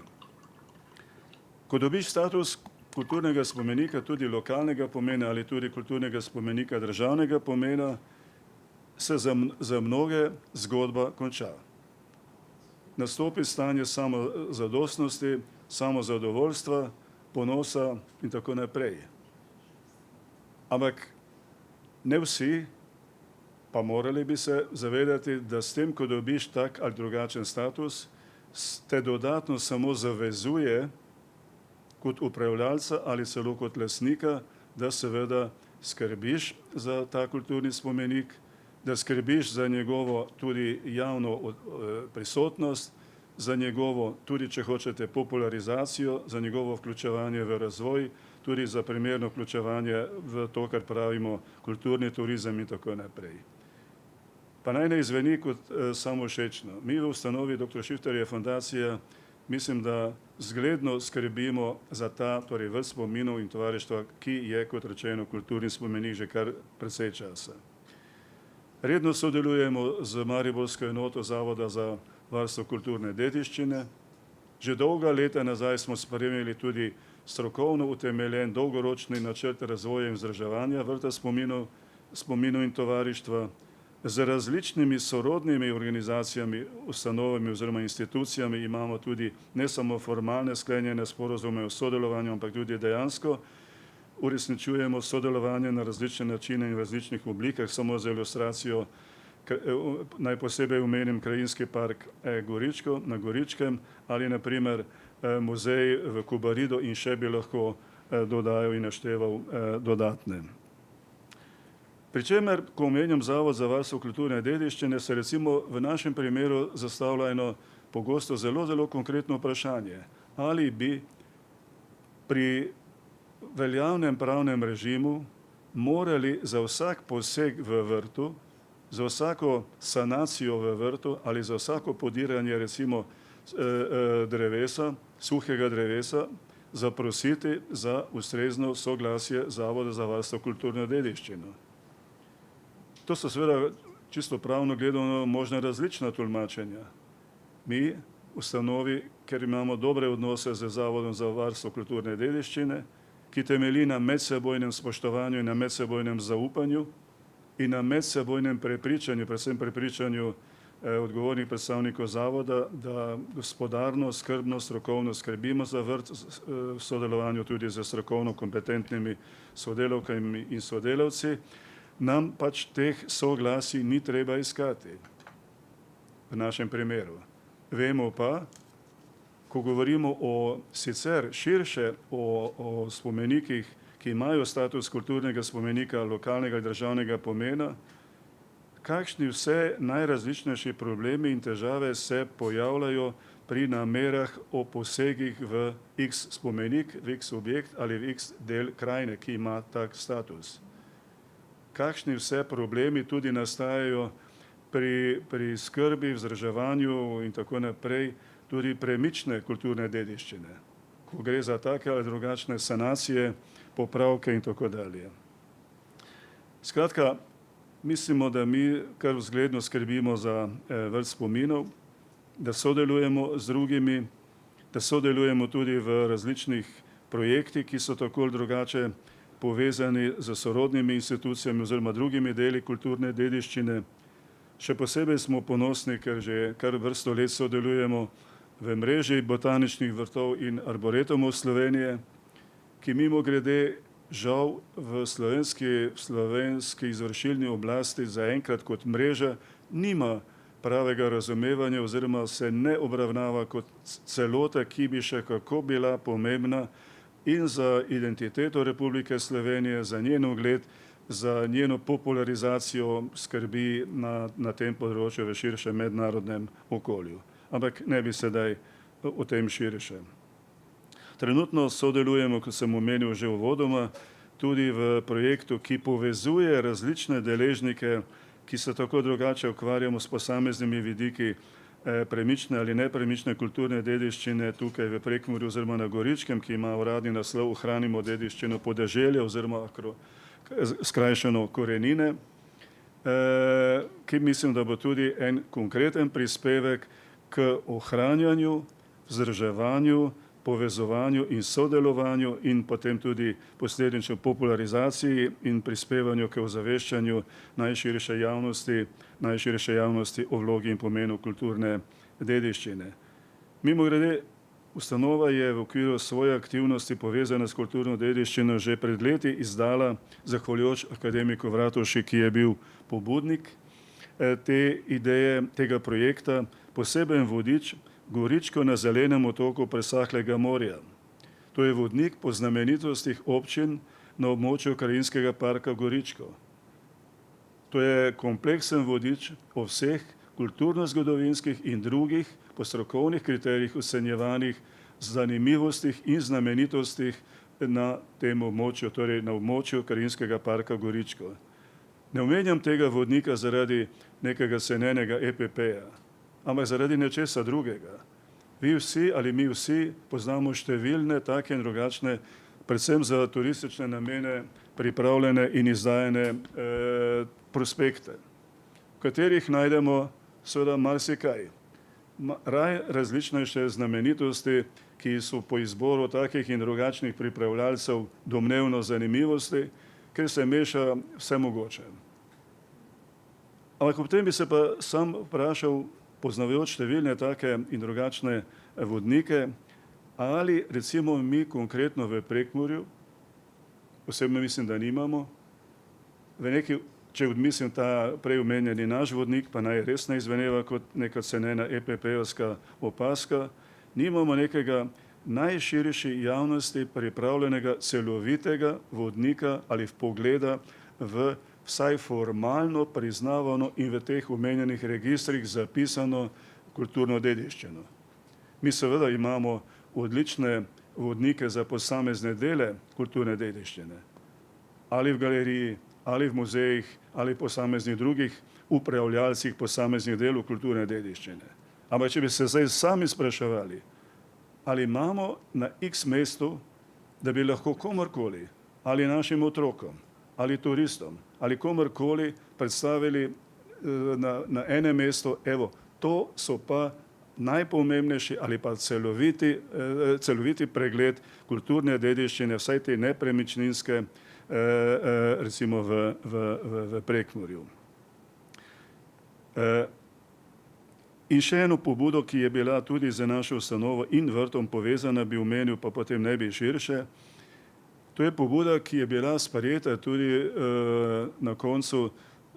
Ko dobiš status kulturnega spomenika, tudi lokalnega pomena ali tudi kulturnega spomenika državnega pomena, se za mnoge zgodba konča. Nastopi stanje samozadostnosti, samozadovoljstva, ponosa in tako naprej. Ampak ne vsi, pa morali bi se zavedati, da s tem, ko dobiš tak ali drugačen status, te dodatno samo zavezuje kot upravljalca ali celo kot lastnika, da seveda skrbiš za ta kulturni spomenik, da skrbiš za njegovo tudi javno prisotnost, za njegovo tudi, če hočete, popularizacijo, za njegovo vključevanje v razvoj, tudi za primerno vključevanje v to, kar pravimo kulturni turizem in tako naprej. Pa naj ne izveni kot samovšečno. Mi v ustanovi dr. Šifterjeve fundacije mislim, da zgledno skrbimo za ta, torej vrt spominov in tovarištva, ki je, kot rečeno, kulturni spomenik že kar precej časa. Redno sodelujemo z mariborsko enoto Zavoda za varstvo kulturne dediščine. Že dolga leta nazaj smo sprejeli tudi strokovno utemeljen dolgoročni načrt razvoja in vzdrževanja vrta spominov in tovarištva. Z različnimi sorodnimi organizacijami, ustanovami oziroma institucijami imamo tudi ne samo formalne sklenjene sporazume o sodelovanju, ampak tudi dejansko uresničujemo sodelovanje na različne načine in v različnih oblikah. Samo za ilustracijo naj posebej omenim krajinski park Goričko na Goričkem ali na primer muzej v Kobaridu in še bi lahko dodajal in našteval dodatne. Pričemer, ko omenjam Zavod za varstvo kulturne dediščine, se recimo v našem primeru zastavlja eno pogosto zelo konkretno vprašanje. Ali bi pri veljavnem pravnem režimu morali za vsak poseg v vrtu, za vsako sanacijo v vrtu ali za vsako podiranje recimo drevesa, suhega drevesa, zaprositi za ustrezno soglasje Zavoda za varstvo kulturne dediščine. To so seveda čisto pravno gledano možna različna tolmačenja. Mi, ustanovi, ker imamo dobre odnose z Zavodom za varstvo kulturne dediščine, ki temelji na medsebojnem spoštovanju in na medsebojnem zaupanju in na medsebojnem prepričanju, predvsem prepričanju odgovornih predstavnikov zavoda, da gospodarno, skrbno, strokovno skrbimo za vrt v sodelovanju tudi z strokovno kompetentnimi sodelavkami in sodelavci, nam pač teh soglasij ni treba iskati v našem primeru. Vemo pa, ko govorimo o sicer širše o spomenikih, ki imajo status kulturnega spomenika lokalnega in državnega pomena, kakšni vse najrazličnejši problemi in težave se pojavljajo pri namerah o posegih v X spomenik, v X objekt ali v X del krajine, ki ima tak status. Kakšni vse problemi tudi nastajajo pri skrbi, vzdrževanju in tako naprej, tudi premične kulturne dediščine, ko gre za take ali drugačne sanacije, popravke in tako dalje. Skratka, mislimo, da mi kar vzgledno skrbimo za vrt spominov, da sodelujemo z drugimi, da sodelujemo tudi v različnih projektih, ki so tako ali drugače povezani z sorodnimi institucijami oziroma drugimi deli kulturne dediščine. Še posebej smo ponosni, ker že kar vrsto let sodelujemo v mreži botaničnih vrtov in arboretumov Slovenije, ki mimogrede žal v slovenski izvršilni oblasti zaenkrat kot mreža nima pravega razumevanja oziroma se ne obravnava kot celota, ki bi še kako bila pomembna in za identiteto Republike Slovenije, za njen ugled, za njeno popularizacijo skrbi na tem področju v širšem mednarodnem okolju. Ampak ne bi sedaj o tem širše. Trenutno sodelujemo, kot sem omenil že uvodoma, tudi v projektu, ki povezuje različne deležnike, ki se tako drugače ukvarjamo s posameznimi vidiki premične ali nepremične kulturne dediščine tukaj v Prekmurju oziroma na Goričkem, ki ima uradni naslov Ohranimo dediščino podeželja oziroma skrajšano Korenine, ki mislim, da bo tudi en konkreten prispevek k ohranjanju, vzdrževanju, povezovanju in sodelovanju in potem tudi posledično popularizaciji in prispevanju k ozaveščanju najširše javnosti o vlogi in pomenu kulturne dediščine. Mimogrede, ustanova je v okviru svoje aktivnosti povezana s kulturno dediščino že pred leti izdala, zahvaljujoč akademiku Vratuši, ki je bil pobudnik te ideje, tega projekta, poseben vodič Goričko na zelenem otoku presahlega morja. To je vodnik po znamenitostih občin na območju Krajinskega parka Goričko. To je kompleksen vodič o vseh kulturno-zgodovinskih in drugih po strokovnih kriterijih ocenjevanih zanimivostih in znamenitostih na tem območju, torej na območju Krajinskega parka Goričko. Ne omenjam tega vodnika zaradi nekega cenenega EPP-ja, ampak zaradi nečesa drugega. Vi vsi ali mi vsi poznamo številne take in drugačne, predvsem za turistične namene pripravljene in izdajane prospekte, v katerih najdemo seveda marsikaj. Različnejše znamenitosti, ki so po izboru takih in drugačnih pripravljalcev domnevno zanimivosti, ker se meša vse mogoče. Ampak ob tem bi se pa sam vprašal, poznavajoč številne take in drugačne vodnike, ali recimo mi konkretno v Prekmurju, osebno mislim, da nimamo, če odmislim ta prej omenjeni naš vodnik, pa naj res ne izveneva kot neka cenena EPP-ovska opaska, nimamo nekega najširši javnosti pripravljenega celovitega vodnika ali vpogleda v vsaj formalno priznavano in v teh omenjenih registrih zapisano kulturno dediščino. Mi seveda imamo odlične vodnike za posamezne dele kulturne dediščine, ali v galeriji, ali v muzejih, ali posameznih drugih upravljalcih posameznih delov kulturne dediščine. Ampak če bi se zdaj sami spraševali, ali imamo na X mestu, da bi lahko komorkoli, ali našim otrokom, ali turistom, ali komorkoli predstavili na enem mestu, evo, to so pa najpomembnejši ali pa celoviti pregled kulturne dediščine, vsaj te nepremičninske, recimo v Prekmurju. In še eno pobudo, ki je bila tudi za našo ustanovo in vrtom povezana, bi omenil, pa potem ne bi širše. To je pobuda, ki je bila sprejeta tudi na koncu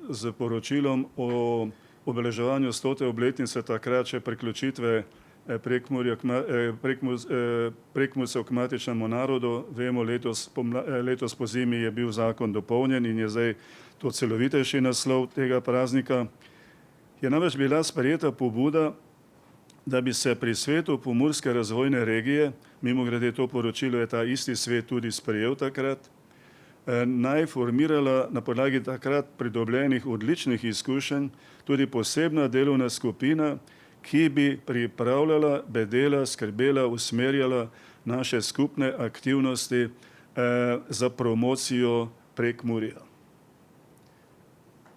z poročilom o obeleževanju 100. obletnice takrat še priključitve Prekmurcev k matičnemu narodu. Vemo, letos pozimi je bil zakon dopolnjen in je zdaj to celovitejši naslov tega praznika. Je namreč bila sprejeta pobuda, da bi se pri svetu Pomurske razvojne regije, mimogrede to poročilo je ta isti svet tudi sprejel takrat, naj formirala na podlagi takrat pridobljenih odličnih izkušenj tudi posebna delovna skupina, ki bi pripravljala, bedela, skrbela, usmerjala naše skupne aktivnosti za promocijo Prekmurja.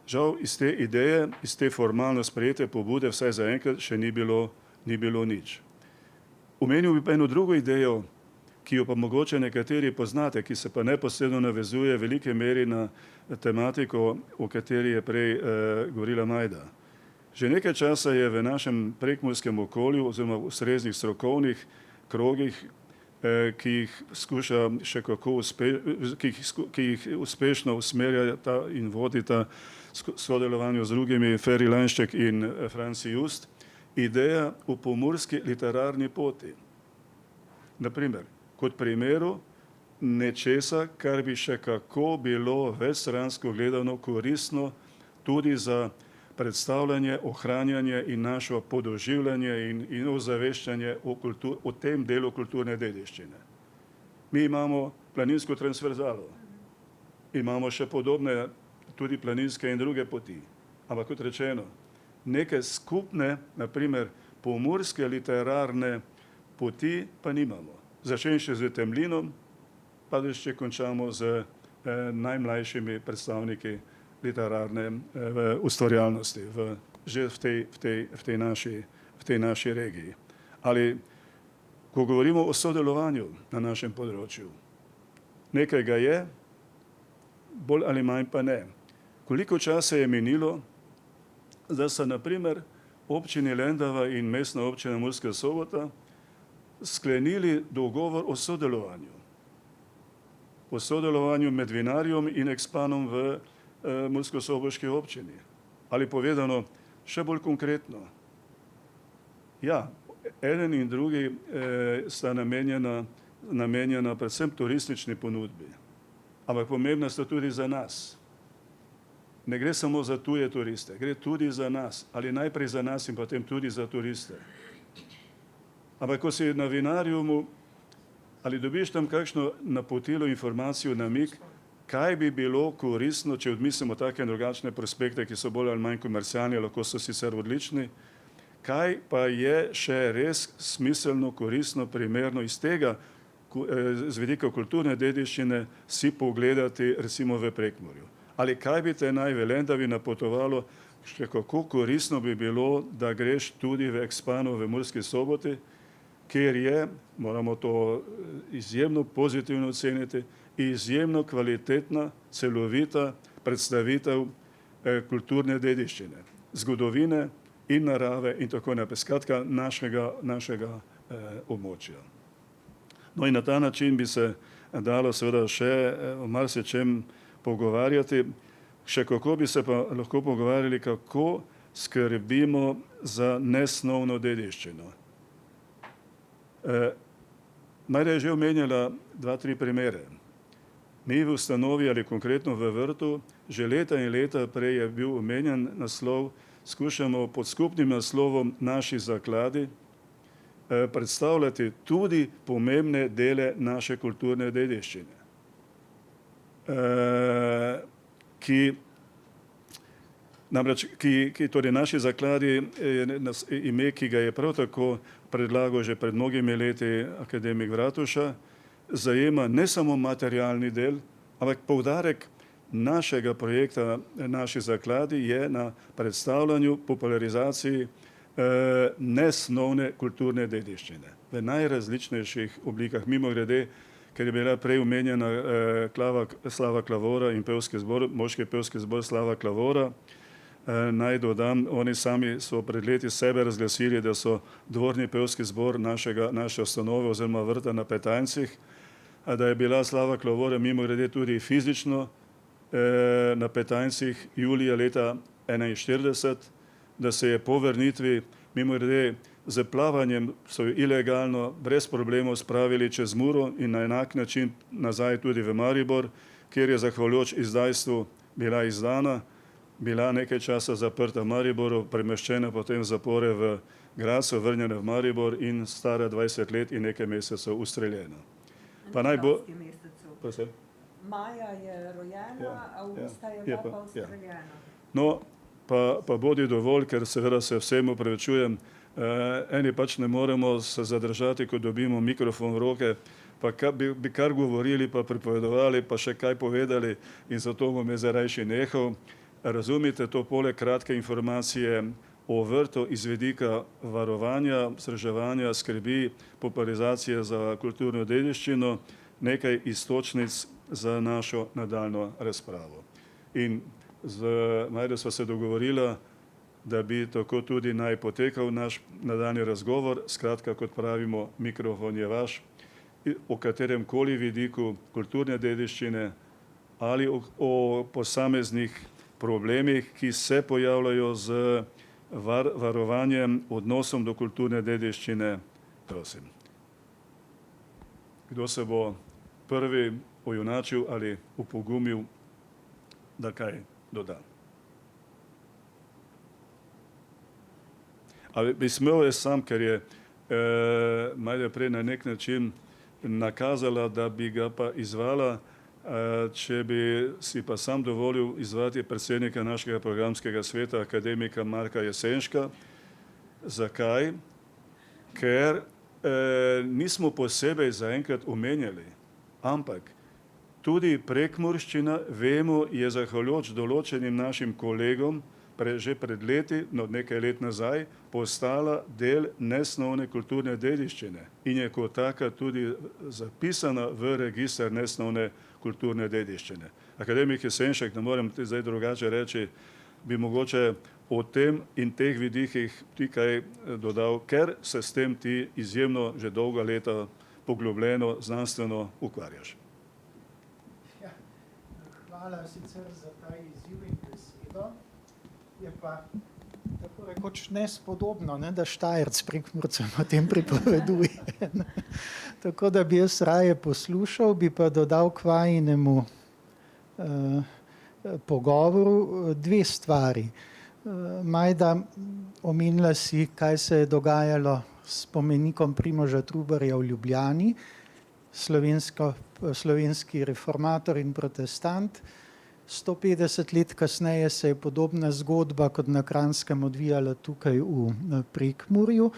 Žal iz te ideje, iz te formalno sprejete pobude, vsaj zaenkrat še ni bilo nič. Omenil bi pa eno drugo idejo, ki jo pa mogoče nekateri poznate, ki se pa neposredno navezuje v velike meri na tematiko, o kateri je prej govorila Majda. Že nekaj časa je v našem prekmurskem okolju oziroma v ustreznih strokovnih krogih, ki jih skuša še kako ki jih uspešno usmerjata in vodita sodelovanju z drugimi Feri Lanšček in Franci Just, ideja o pomurski literarni poti. Naprimer, kot primeru nečesa, kar bi še kako bilo večstransko gledano koristno tudi za predstavljanje, ohranjanje in našo podoživljanje in ozaveščanje o tem delu kulturne dediščine. Mi imamo planinsko transverzalo, imamo še podobne tudi planinske in druge poti, ampak kot rečeno, neke skupne, naprimer pomurske literarne poti pa nimamo. Začenši z Temlinom, pa da še končamo z najmlajšimi predstavniki literarne ustvarjalnosti že v tej naši regiji. Ali ko govorimo o sodelovanju na našem področju, nekaj ga je, bolj ali manj pa ne. Koliko časa je minilo, da so naprimer občini Lendava in mestna občina Murska Sobota sklenili dogovor o sodelovanju med vinarjem in ekspanom v murskosoboški občini. Ali povedano še bolj konkretno, ja, eden in drugi sta namenjena predvsem turistični ponudbi, ampak pomembna sta tudi za nas. Ne gre samo za tuje turiste, gre tudi za nas, ali najprej za nas in potem tudi za turiste. Ampak ko si na vinarjumu, ali dobiš tam kakšno napotilo, informacijo, namig, kaj bi bilo koristno, če odmislimo take in drugačne prospekte, ki so bolj ali manj komercialni, lahko so sicer odlični, kaj pa je še res smiselno, koristno, primerno iz tega, z vidika kulturne dediščine, si pogledati recimo v Prekmurju. Ali kaj bi te naj v Lendavi napotovalo, še kako koristno bi bilo, da greš tudi v Ekspanu v Murski Soboti, kjer je, moramo to izjemno pozitivno oceniti, izjemno kvalitetna, celovita predstavitev kulturne dediščine, zgodovine in narave in tako naprej, skratka našega območja. No in na ta način bi se dalo seveda še o marsičem pogovarjati, še kako bi se pa lahko pogovarjali, kako skrbimo za nesnovno dediščino. Majda je že omenjala 2-3 primere. Mi v ustanovi ali konkretno v vrtu, že leta in leta prej je bil omenjen naslov, skušamo pod skupnim naslovom Naši zakladi predstavljati tudi pomembne dele naše kulturne dediščine, torej Naši zakladi je ime, ki ga je prav tako predlagal že pred mnogimi leti akademik Vratuša, zajema ne samo materialni del, ampak poudarek našega projekta Naši zakladi je na predstavljanju, popularizaciji nesnovne kulturne dediščine v najrazličnejših oblikah. Mimogrede, ker je bila prej omenjena Slava Klavora in pevski zbor, moški pevski zbor Slava Klavora, naj dodam, oni sami so pred leti sebe razglasili, da so dvorni pevski zbor naše ustanove oziroma vrta na Petajncih, da je bila Slava Klavora mimogrede tudi fizično na Petajncih julija leta 1941, da se je po vrnitvi mimogrede z plavanjem so jo ilegalno, brez problemov spravili čez Muro in na enak način nazaj tudi v Maribor, kjer je zahvaljujoč izdajstvu bila izdana, bila nekaj časa zaprta v Mariboru, premeščena potem v zapore v Gradcu, vrnjena v Maribor in stara 20 let in nekaj mesecev ustreljena. Pa naj bo... Maja je rojena, avgusta je bila pa ustreljena. No, pa bodi dovolj, ker seveda se vsem opravičujem, eni pač ne moremo se zadržati, ko dobimo mikrofon v roke, pa bi kar govorili, pa pripovedovali, pa še kaj povedali in zato bom jaz rajši nehal. Razumite to poleg kratke informacije o vrtu iz vidika varovanja, vzdrževanja, skrbi, popularizacije za kulturno dediščino, nekaj iztočnic za našo nadaljnjo razpravo. In z Majdo sva se dogovorila, da bi tako tudi naj potekal naš nadaljnji razgovor. Skratka, kot pravimo, mikrofon je vaš, o katerem koli vidiku kulturne dediščine ali o posameznih problemih, ki se pojavljajo z varovanjem, odnosom do kulturne dediščine, prosim. Kdo se bo prvi ojunačil ali upogumil, da kaj doda? Ali bi smel jaz sam, ker je Majda prej na nek način nakazala, da bi ga pa izvala, če bi si pa sam dovolil izvati predsednika našega programskega sveta, akademika Marka Jesenška. Zakaj? Ker nismo posebej zaenkrat omenjali, ampak tudi prekmurščina, vemo, je zahvaljujoč določenim našim kolegom že pred leti, no nekaj let nazaj, postala del nesnovne kulturne dediščine in je kot taka tudi zapisana v register nesnovne kulturne dediščine. Akademik Jesenšek, ne morem zdaj drugače reči, bi mogoče o tem in teh vidikih ti kaj dodal, ker se s tem ti izjemno že dolga leta poglobljeno, znanstveno ukvarjaš. Ja, hvala sicer za ta izziv in besedo. Je pa tako rekoč nespodobno, ne, da Štajerc Prekmurcem o tem pripoveduje. Tako da bi jaz raje poslušal, bi pa dodal k vajinemu pogovoru dve stvari. Majda, omenila si, kaj se je dogajalo s spomenikom Primoža Trubarja v Ljubljani, slovenski reformator in protestant. 150 let kasneje se je podobna zgodba kot na Kranjskem odvijala tukaj v Prekmurju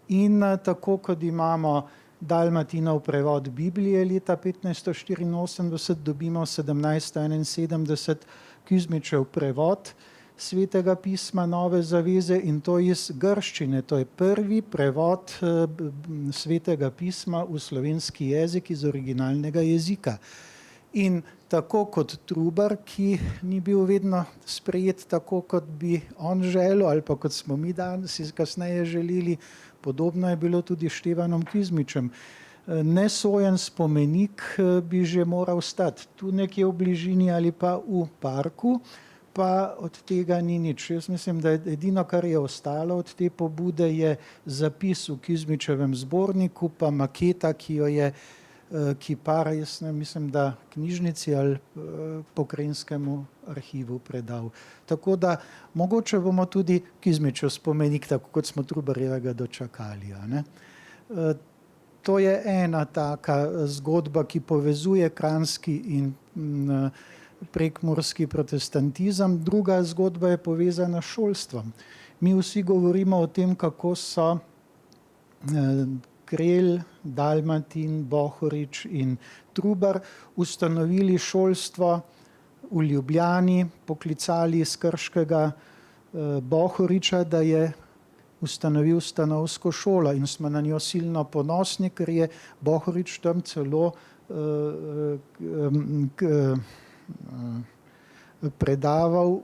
in tako kot imamo Dalmatinov prevod Biblije leta 1584, dobimo 1771 Kuzmičev prevod Svetega pisma Nove zaveze in to iz grščine. To je prvi prevod Svetega pisma v slovenski jezik iz originalnega jezika. In tako kot Trubar, ki ni bil vedno sprejet tako, kot bi on želel ali pa kot smo mi danes kasneje želeli, podobno je bilo tudi Števanom Kuzmičem. Nesojen spomenik bi že moral stati tu nekje v bližini ali pa v parku. pa od tega ni nič. Jaz mislim, da edino, kar je ostalo od te pobude, je zapis v Kizmičevem zborniku, pa maketa, ki jo je kipar, jaz ne mislim, da knjižnici ali pokrajinskemu arhivu predal. Tako da mogoče bomo tudi Kizmičev spomenik, tako kot smo Trubarjevega dočakali. A ne? To je ena taka zgodba, ki povezuje kranjski in prekmurski protestantizem. Druga zgodba je povezana s šolstvom. Mi vsi govorimo o tem, kako so Krelj, Dalmatin, Bohorič in Trubar ustanovili šolstvo v Ljubljani, poklicali iz Krškega Bohoriča, da je ustanovil stanovsko šolo in smo na njo silno ponosni, ker je Bohorič tam celo predaval,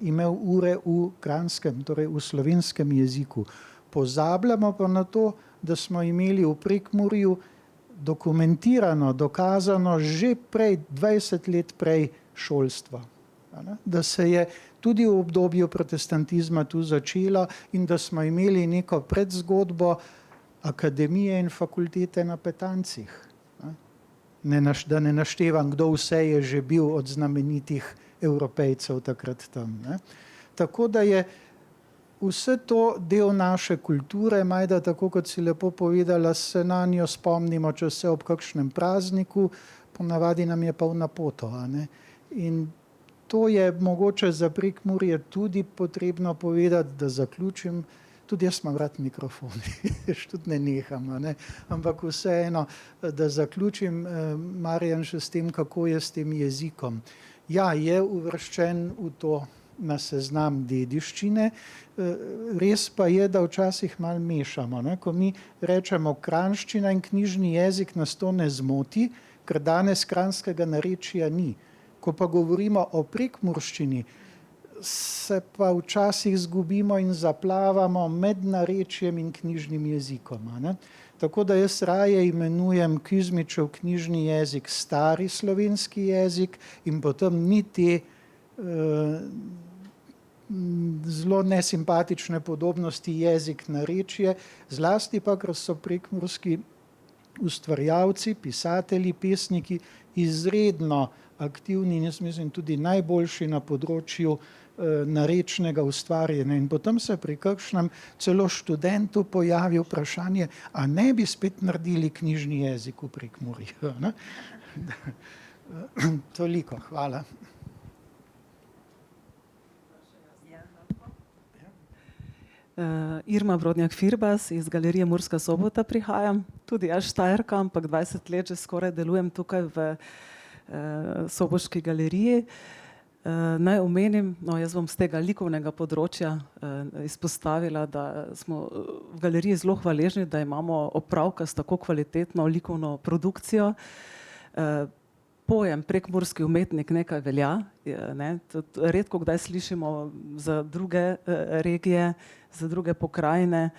imel ure v kranjskem, torej v slovenskem jeziku. Pozabljamo pa na to, da smo imeli v Prekmurju dokumentirano, dokazano že prej, 20 let prej šolstvo. Da se je tudi v obdobju protestantizma tu začelo in da smo imeli neko predzgodbo akademije in fakultete na Petancih. Da ne naštevam, kdo vse je že bil od znamenitih Evropejcev takrat tam. Tako da je vse to del naše kulture, Majda, tako kot si lepo povedala, se na njo spomnimo, če se ob kakšnem prazniku, ponavadi nam je pa v napoto. In to je mogoče za Prekmurje tudi potrebno povedati, da zaključim. Tudi jaz imam rad mikrofon, tudi ne neham, ampak vseeno, da zaključim, Marjan, še s tem, kako je s tem jezikom. Ja, je uvrščen v to na seznam dediščine, res pa je, da včasih malo mešamo. Ko mi rečemo kranjščina in knjižni jezik, nas to ne zmoti, ker danes kranjskega narečja ni. Ko pa govorimo o prekmurščini, se pa včasih zgubimo in zaplavamo med narečjem in knjižnim jezikom. Tako da jaz raje imenujem Kizmičev knjižni jezik stari slovenski jezik in potem ni te zelo nesimpatične podobnosti jezik narečje, zlasti pa, ker so prekmurski ustvarjalci, pisatelji, pesniki izredno aktivni in jaz mislim tudi najboljši na področju narečnega ustvarjanja. In potem se pri kakšnem celo študentu pojavi vprašanje, a ne bi spet naredili knjižni jezik v Prekmurju. Toliko, hvala. Irma Brodnjak-Firbas iz Galerije Murska Sobota prihajam, tudi jaz Štajerka, ampak 20 let že skoraj delujem tukaj v Soboški galeriji. Naj omenim, jaz bom z tega likovnega področja izpostavila, da smo v galeriji zelo hvaležni, da imamo opravka s tako kvalitetno likovno produkcijo. Pojem prekmurski umetnik nekaj velja, redko kdaj slišimo za druge regije, za druge pokrajine,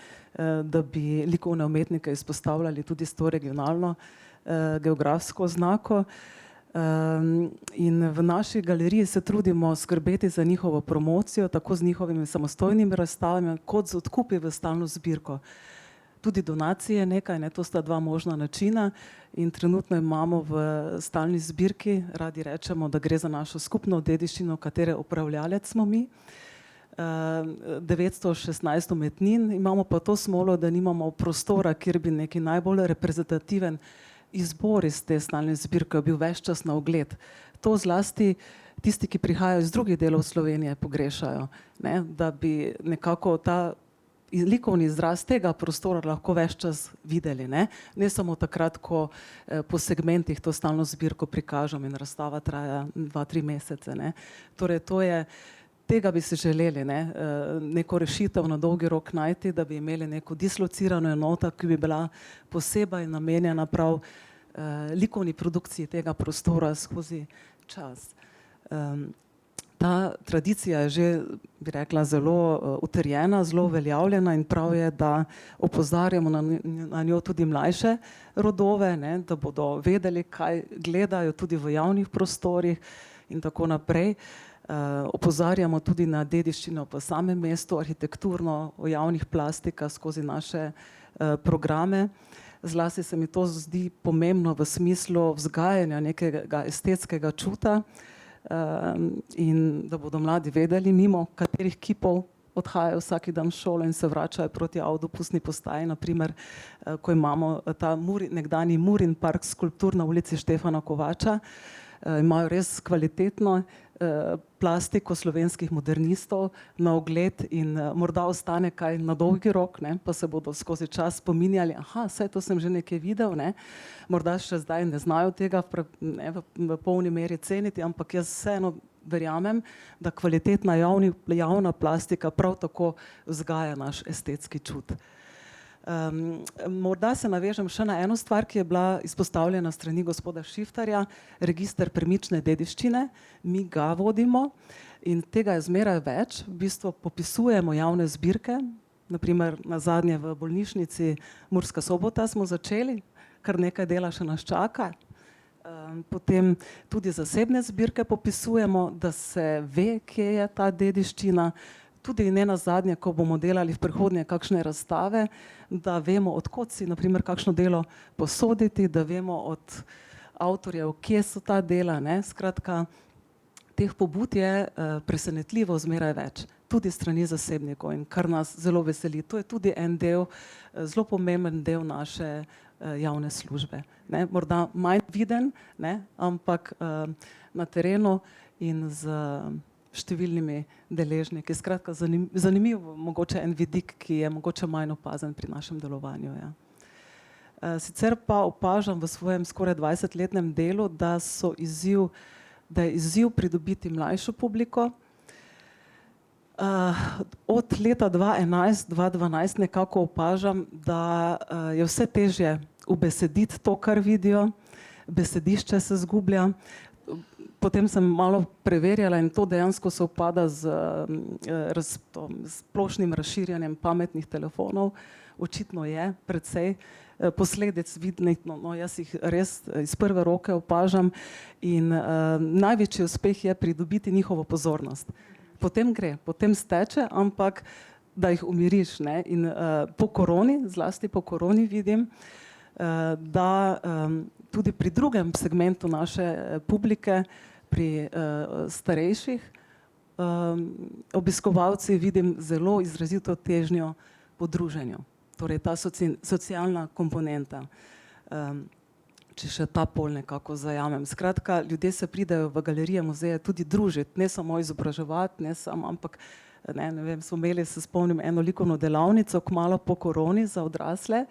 da bi likovne umetnike izpostavljali tudi s to regionalno geografsko oznako. In v naši galeriji se trudimo skrbeti za njihovo promocijo, tako z njihovimi samostojnimi razstavami, kot z odkupi v stalno zbirko. Tudi donacije nekaj, to sta dva možna načina in trenutno imamo v stalni zbirki, radi rečemo, da gre za našo skupno dediščino, katere upravljalec smo mi. 916 umetnin, imamo pa to smolo, da nimamo prostora, kjer bi neki najbolj reprezentativen izbor iz te stalne zbirke bil ves čas na ogled. To zlasti tisti, ki prihajajo iz drugih delov Slovenije, pogrešajo, da bi nekako ta likovni izraz tega prostora lahko ves čas videli. Ne samo takrat, ko po segmentih to stalno zbirko prikažem in razstava traja 2-3 mesece. Torej, tega bi si želeli, neko rešitev na dolgi rok najti, da bi imeli neko dislocirano enoto, ki bi bila posebej namenjena prav likovni produkciji tega prostora skozi čas. Ta tradicija je že, bi rekla, zelo utrjena, zelo uveljavljena in prav je, da opozarjamo na njo tudi mlajše rodove, da bodo vedeli, kaj gledajo tudi v javnih prostorih in tako naprej. Opozarjamo tudi na dediščino v samem mestu, arhitekturno, o javnih plastikah skozi naše programe. Zlasti se mi to zdi pomembno v smislu vzgajanja nekega estetskega čuta, in da bodo mladi vedeli, mimo katerih kipov odhajajo vsak dan v šolo in se vračajo proti avtobusni postaji, naprimer, ko imamo ta nekdanji Murin park, skulptur na ulici Štefana Kovača, imajo res kvalitetno plastiko slovenskih modernistov na ogled in morda ostane kaj na dolgi rok, ne, pa se bodo skozi čas spominjali, aha, saj to sem že nekaj videl, ne, morda še zdaj ne znajo tega v polni meri ceniti, ampak jaz vseeno verjamem, da kvalitetna javna plastika prav tako vzgaja naš estetski čut. Morda se navežem še na eno stvar, ki je bila izpostavljena strani gospoda Šiftarja, register premične dediščine. Mi ga vodimo in tega je zmeraj več. V bistvu popisujemo javne zbirke, naprimer nazadnje v bolnišnici Murska Sobota smo začeli, kar nekaj dela še nas čaka. Potem tudi zasebne zbirke popisujemo, da se ve, kje je ta dediščina. Tudi ne nazadnje, ko bomo delali v prihodnje kakšne razstave, da vemo, od kod si naprimer kakšno delo posoditi, da vemo od avtorjev, kje so ta dela, ne. Skratka, teh pobud je presenetljivo zmeraj več, tudi strani zasebnikov, in kar nas zelo veseli. To je tudi en del, zelo pomemben del naše javne službe, ne. Morda manj viden, ne, ampak na terenu in z številnimi deležniki. Skratka, zanimiv mogoče en vidik, ki je mogoče manj opazen pri našem delovanju, ja. Sicer pa opažam v svojem skoraj 20-letnem delu, da je izziv pridobiti mlajšo publiko. Od leta 2011-2012 nekako opažam, da je vse težje ubesediti to, kar vidijo, besedišče se izgublja. Potem sem malo preverjala in to dejansko sovpada z splošnim razširjanjem pametnih telefonov. Očitno je precej posledic vidnih, no jaz jih res iz prve roke opažam in največji uspeh je pridobiti njihovo pozornost. Potem gre, potem steče, ampak da jih umiriš, ne. In po koroni, zlasti po koroni vidim, da tudi pri drugem segmentu naše publike, pri starejših obiskovalcih vidim zelo izrazito težnjo po druženju. Torej ta socialna komponenta, če še ta pol nekako zajamem. Skratka, ljudje se pridejo v galerije, muzeje tudi družiti, ne samo izobraževati, ampak ne vem, smo imeli, se spomnim, eno likovno delavnico kmalu po koroni za odrasle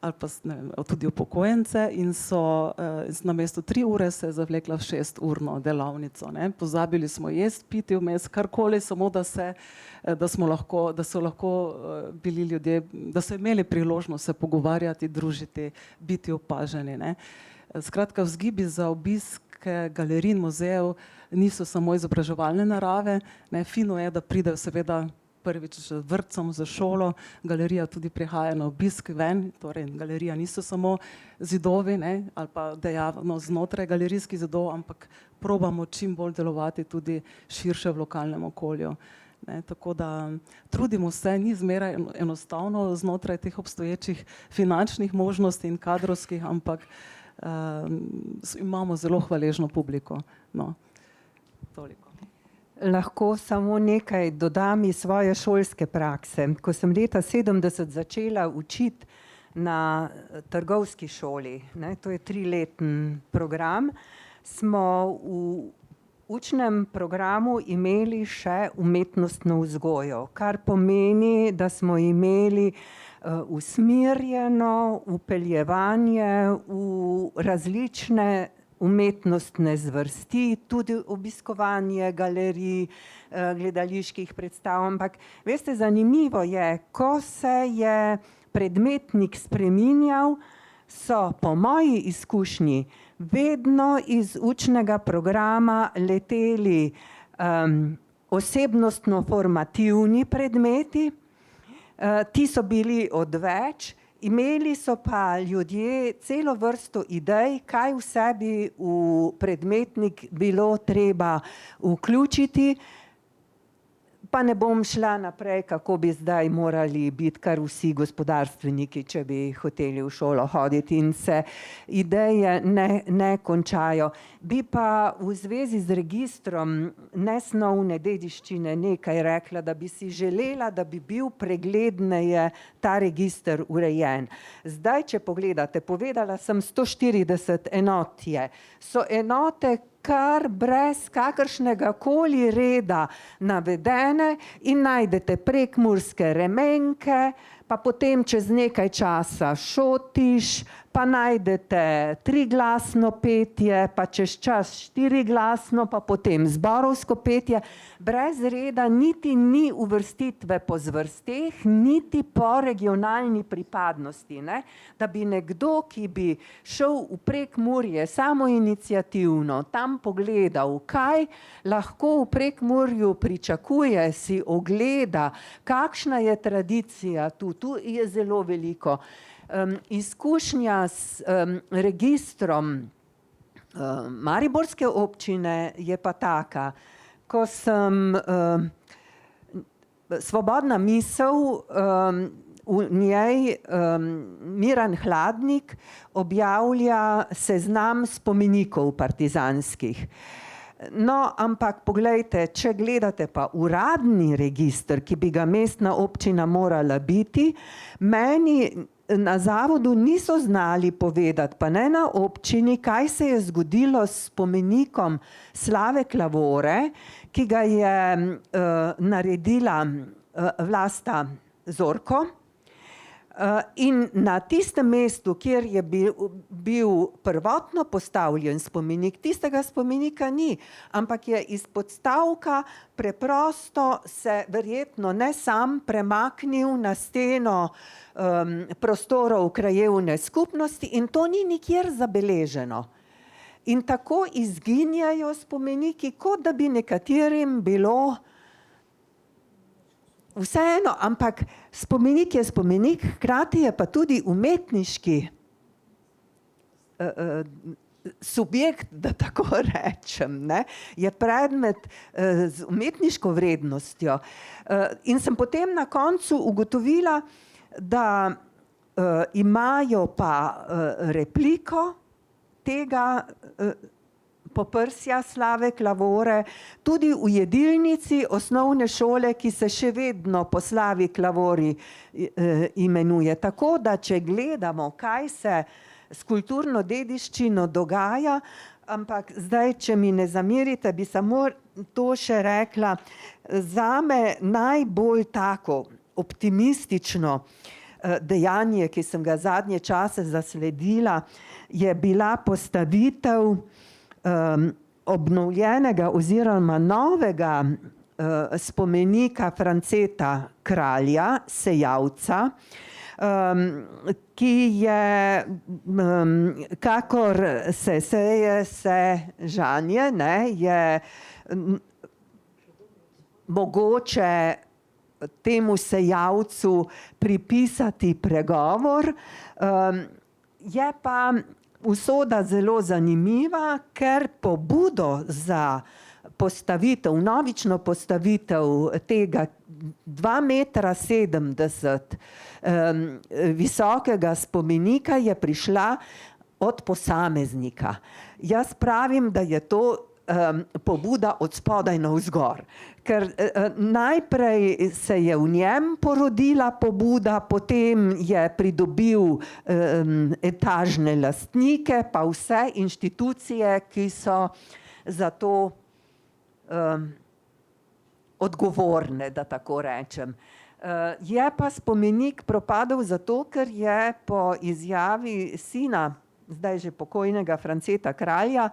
ali pa ne vem, tudi upokojence in so namesto 3 ure se zavlekla v 6-urno delavnico, ne. Pozabili smo jesti, piti vmes, karkoli, samo da so lahko bili ljudje, da so imeli priložnost se pogovarjati, družiti, biti opaženi, ne. Skratka, vzgibi za obisk galerij in muzejev niso samo izobraževalne narave, ne. Fino je, da pridejo seveda prvič z vrtcem, za šolo, galerija tudi prihaja na obisk ven, torej galerija niso samo zidovi, ne, ali pa dejavnost znotraj galerijskih zidov, ampak probamo čim bolj delovati tudi širše v lokalnem okolju, ne. Tako da trudimo se, ni zmeraj enostavno znotraj teh obstoječih finančnih možnosti in kadrovskih, ampak imamo zelo hvaležno publiko, no. Toliko. Lahko samo nekaj dodam iz svoje šolske prakse. Ko sem leta 70 začela učiti na trgovski šoli, ne, to je 3-letni program, smo v učnem programu imeli še umetnostno vzgojo, kar pomeni, da smo imeli usmerjeno vpeljevanje v različne umetnostne zvrsti, tudi obiskovanje galerij, gledaliških predstav, ampak veste, zanimivo je, ko se je predmetnik spreminjal, so po moji izkušnji vedno iz učnega programa leteli osebnostno formativni predmeti, ti so bili odveč Imeli so pa ljudje celo vrsto idej, kaj vse bi v predmetnik bilo treba vključiti. Pa ne bom šla naprej, kako bi zdaj morali biti kar vsi gospodarstveniki, če bi hoteli v šolo hoditi in se ideje ne končajo. Bi pa v zvezi z registrom nesnovne dediščine nekaj rekla, da bi si želela, da bi bil pregledneje ta register urejen. Zdaj, če pogledate, povedala sem 140 enot je. So enote kar brez kakršnega koli reda navedene in najdete prekmurske remenke, pa potem čez nekaj časa Šotiš, pa najdete triglasno petje, pa čez čas štiriglasno, pa potem zborovsko petje. Brez reda niti ni uvrstitve po zvrsteh, niti po regionalni pripadnosti, ne? Da bi nekdo, ki bi šel v Prekmurje samoiniciativno, tam pogledal, kaj lahko v Prekmurju pričakuje, si ogleda, kakšna je tradicija tu je zelo veliko. Izkušnja s registrom mariborske občine je pa taka, ko sem Svobodna misel, v njej Miran Hladnik objavlja seznam spomenikov partizanskih. No, ampak poglejte, če gledate pa uradni register, ki bi ga mestna občina morala biti, meni na zavodu niso znali povedati, pa ne na občini, kaj se je zgodilo s spomenikom Slave Klavore, ki ga je naredila Vlasta Zorko. In na tistem mestu, kjer je bil prvotno postavljen spomenik, tistega spomenika ni, ampak je iz podstavka preprosto se verjetno ne sam premaknil na steno prostorov krajevne skupnosti in to ni nikjer zabeleženo. In tako izginjajo spomeniki, kot da bi nekaterim bilo vseeno, ampak spomenik je spomenik, hkrati je pa tudi umetniški subjekt, da tako rečem, ne? Je predmet z umetniško vrednostjo. In sem potem na koncu ugotovila, da imajo pa repliko tega poprsja Slave Klavore tudi v jedilnici osnovne šole, ki se še vedno po Slavi Klavori imenuje. Tako da, če gledamo, kaj se s kulturno dediščino dogaja, ampak zdaj, če mi ne zamerite, bi samo to še rekla, zame najbolj tako optimistično dejanje, ki sem ga zadnje čase zasledila, je bila postavitev obnovljenega oziroma novega spomenika Franceta Kralja, Sejavca, ki je, kakor se seje, se žanje, ne, je mogoče temu sejavcu pripisati pregovor, je pa usoda zelo zanimiva, ker pobudo za postavitev, vnovično postavitev tega 2,70 m visokega spomenika je prišla od posameznika. Jaz pravim, da je to pobuda od spodaj navzgor, ker najprej se je v njem porodila pobuda, potem je pridobil etažne lastnike, pa vse inštitucije, ki so za to odgovorne, da tako rečem. Je pa spomenik propadel zato, ker je po izjavi sina, zdaj že pokojnega Franceta Kralja,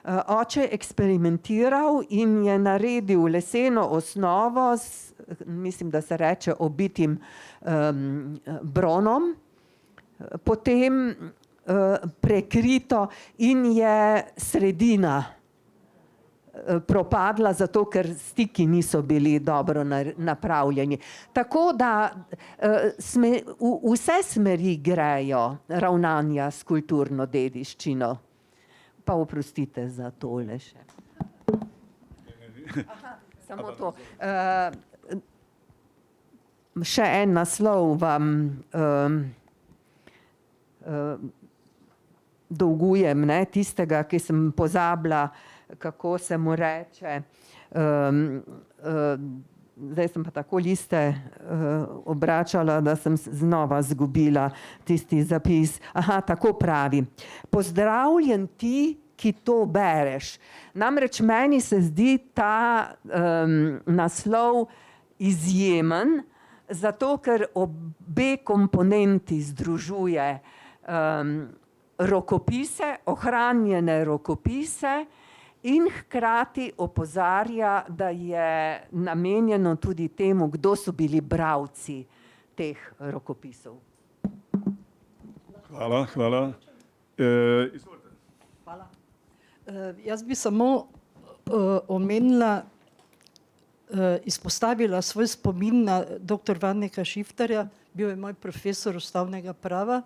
oče eksperimentiral in je naredil leseno osnovo s, mislim, da se reče obitim bronom, potem prekrito in je sredina propadla, zato ker stiki niso bili dobro napravljeni. Tako da vse smeri grejo ravnanja s kulturno dediščino. Pa oprostite za tole še. Aha, samo to. Še en naslov vam dolgujem, ne, tistega, ki sem pozabila, kako se mu reče. Zdaj sem pa tako liste obračala, da sem znova izgubila tisti zapis. Aha, tako pravi. Pozdravljen ti, ki to bereš. Namreč meni se zdi ta naslov izjemen, zato ker obe komponenti združuje rokopise, ohranjene rokopise in hkrati opozarja, da je namenjeno tudi temu, kdo so bili bralci teh rokopisov. Hvala. Izvolite. Hvala. Jaz bi samo omenila, izpostavila svoj spomin na dr. Vaneka Šiftarja, bil je moj profesor ustavnega prava,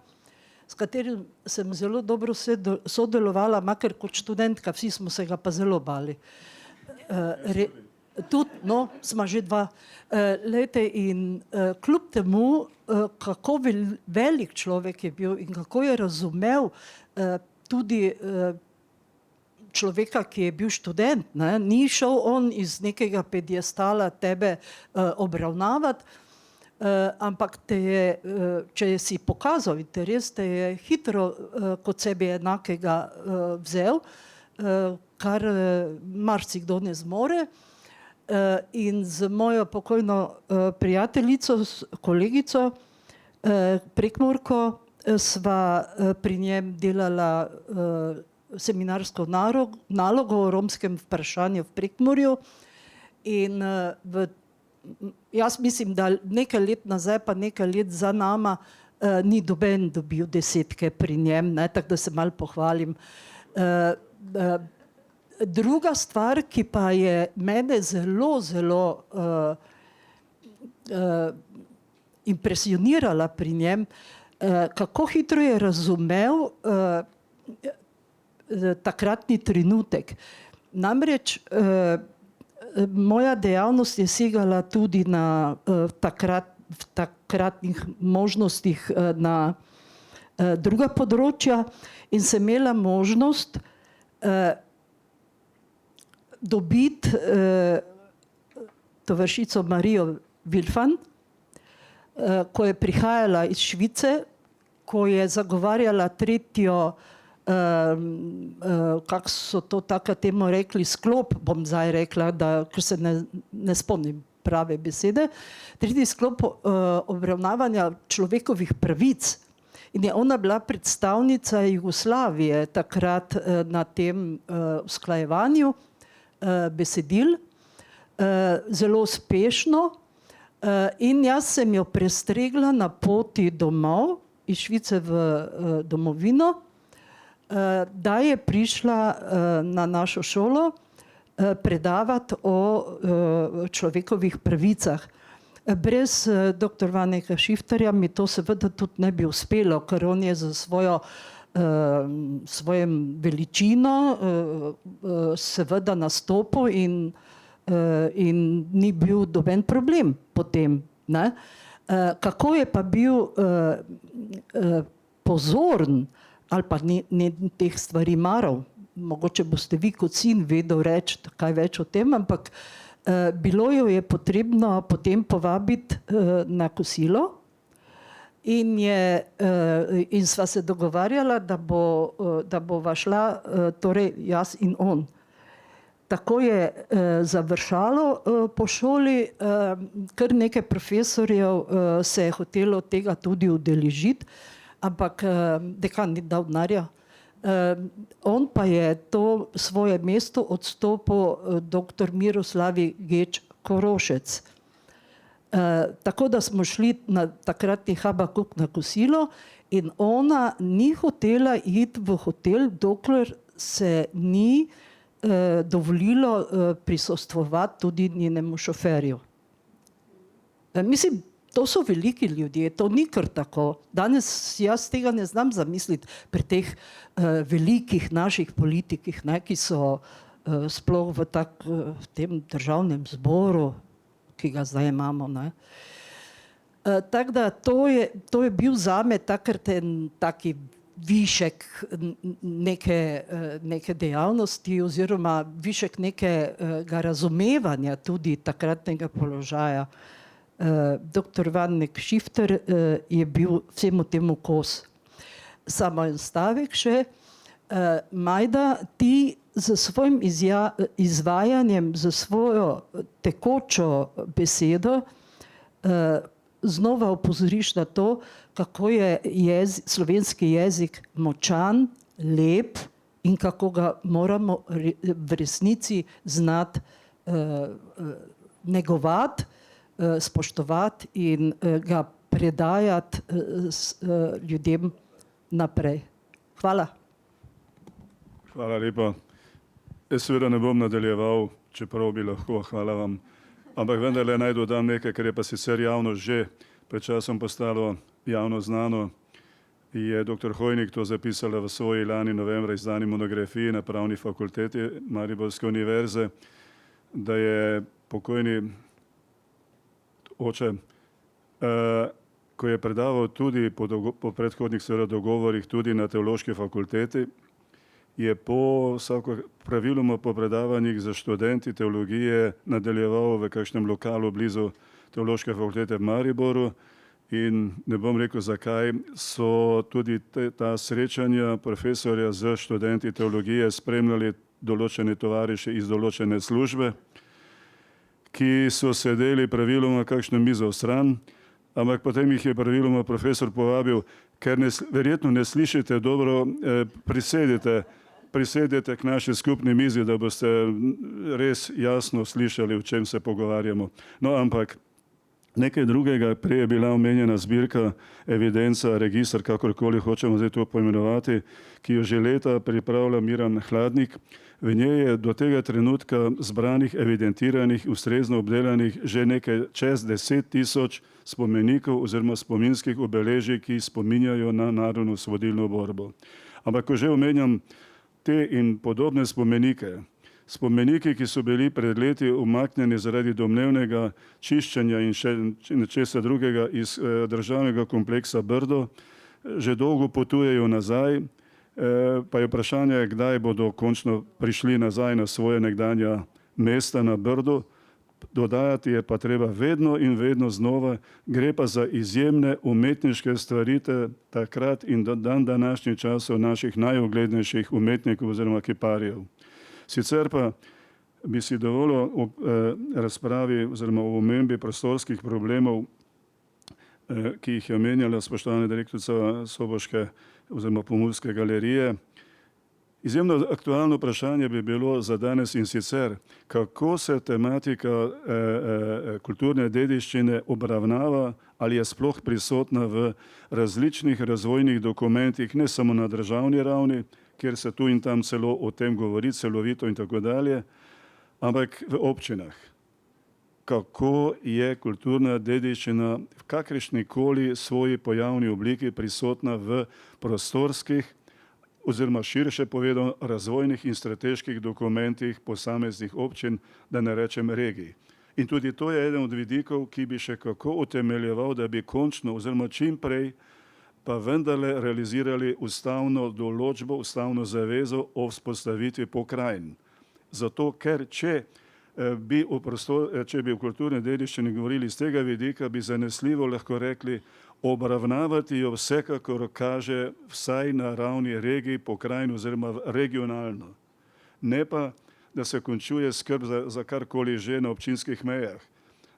s katerim sem zelo dobro sodelovala, makar kot študentka, vsi smo se ga pa zelo bali. Tudi, no, sva že dva. Lejte, in kljub temu, kako velik človek je bil in kako je razumel tudi človeka, ki je bil študent, ne? Ni šel on iz nekega pediestala tebe obravnavati, ampak te je, če si pokazal interes, te je hitro kot sebi enakega vzel, kar marsikdo ne zmore. In z mojo pokojno prijateljico, kolegico Prekmurko, sva pri njem delala seminarsko nalogo o romskem vprašanju v Prekmurju in jaz mislim, da nekaj let nazaj pa nekaj let za nama ni noben dobil 10 pri njem, ne, tako da se malo pohvalim. Druga stvar, ki pa je mene zelo impresionirala pri njem, kako hitro je razumel takratni trenutek. Namreč moja dejavnost je segala tudi na takratnih možnostih na druga področja in sem imela možnost dobiti tovarišico Marijo Vilfan, ko je prihajala iz Švice, ko je zagovarjala tretjo, kako so to takrat temu rekli, sklop, bom zdaj rekla, ker se ne spomnim prave besede, tretji sklop obravnavanja človekovih pravic. In je ona bila predstavnica Jugoslavije takrat na tem usklajevanju besedil, zelo uspešno, in jaz sem jo prestregla na poti domov iz Švice v domovino, da je prišla na našo šolo predavati o človekovih pravicah. Brez dr. Vaneka Šiftarja mi to seveda tudi ne bi uspelo, ker on je za svojim veličino seveda nastopil in ni bil noben problem potem, ne. Kako je pa bil pozoren ali pa ne teh stvari maral, mogoče boste vi kot sin vedel reči kaj več o tem, ampak bilo jo je potrebno potem povabiti na kosilo in sva se dogovarjala, da bova šla, torej jaz in on. Tako je završalo po šoli, kar nekaj profesorjev se je hotelo tega tudi udeležiti, ampak dekan ni dal denarja. On pa je to svoje mesto odstopil dr. Miroslavi Geč Korošec. Tako da smo šli na takratni Habakuk na kosilo in ona ni hotela iti v hotel, dokler se ni dovolilo prisostvovati tudi njenemu šoferju. Mislim, to so veliki ljudje, to ni kar tako. Danes jaz tega ne znam zamisliti pri teh velikih naših politikih, ne, ki so sploh v tem državnem zboru, ki ga zdaj imamo. Ne. Tako da to je bil zame takrat en taki višek neke dejavnosti oziroma višek nekega razumevanja tudi takratnega položaja. Dr. Vanek Šifter je bil vsemu temu kos. Samo en stavek še. Majda, ti z svojim izvajanjem, z svojo tekočo besedo znova opozoriš na to, kako je slovenski jezik močan, lep in kako ga moramo v resnici znati negovati, spoštovati in ga predajati ljudem naprej. Hvala. Hvala lepa. Jaz seveda ne bom nadaljeval, čeprav bi lahko, hvala vam. Ampak vendarle naj dodam nekaj, kar je pa sicer javno že pred časom postalo javno znano. Je dr. Hojnik to zapisala v svoji lani novembra izdani monografiji na Pravni fakulteti Mariborske univerze, da je pokojni oče, ko je predaval tudi po predhodnih seveda dogovorih tudi na Teološki fakulteti, je praviloma po predavanjih za študenti teologije nadaljeval v kakšnem lokalu blizu Teološke fakultete v Mariboru in ne bom rekel, zakaj so tudi ta srečanja profesorja z študenti teologije spremljali določeni tovariši iz določene službe, ki so sedeli praviloma kakšno mizo stran, ampak potem jih je praviloma profesor povabil, ker verjetno ne slišite dobro, prisedite k naši skupni mizi, da boste res jasno slišali, o čem se pogovarjamo. No, ampak nekaj drugega, prej je bila omenjena zbirka, evidenca, registr, kakorkoli hočemo zdaj to poimenovati, ki jo že leta pripravlja Miran Hladnik. V njej je do tega trenutka zbranih, evidentiranih, ustrezno obdelanih že nekaj čez 10.000 spomenikov oziroma spominskih obeležij, ki spominjajo na narodnoosvobodilno borbo. Ampak ko že omenjam te in podobne spomenike, ki so bili pred leti umaknjeni zaradi domnevnega čiščenja in še nečesa drugega iz državnega kompleksa Brdo, že dolgo potujejo nazaj, pa je vprašanje, kdaj bodo končno prišli nazaj na svoje nekdanja mesta na Brdu. Dodajati je pa treba vedno in vedno znova, gre pa za izjemne umetniške stvaritve takrat in dan današnji časov naših najuglednejših umetnikov oziroma kiparjev. Sicer pa bi si dovolil ob razpravi oziroma o omembi prostorskih problemov, ki jih je omenjala spoštovana direktorica Soboške oziroma Pomurske galerije. Izjemno aktualno vprašanje bi bilo za danes in sicer, kako se tematika kulturne dediščine obravnava ali je sploh prisotna v različnih razvojnih dokumentih, ne samo na državni ravni, kjer se tu in tam celo o tem govori, celovito in tako dalje, ampak v občinah. Kako je kulturna dediščina v kakršnikoli svoji pojavni obliki prisotna v prostorskih oziroma širše povedano razvojnih in strateških dokumentih posameznih občin, da ne rečem regij. In tudi to je eden od vidikov, ki bi še kako utemeljeval, da bi končno oziroma čim prej pa vendarle realizirali ustavno določbo, ustavno zavezo o vzpostavitvi pokrajin. Zato, ker če bi o kulturni dediščini govorili iz tega vidika, bi zanesljivo lahko rekli, obravnavati jo vsekakor kaže vsaj na ravni regij, pokrajin oziroma regionalno. Ne pa, da se končuje skrb za karkoli že na občinskih mejah,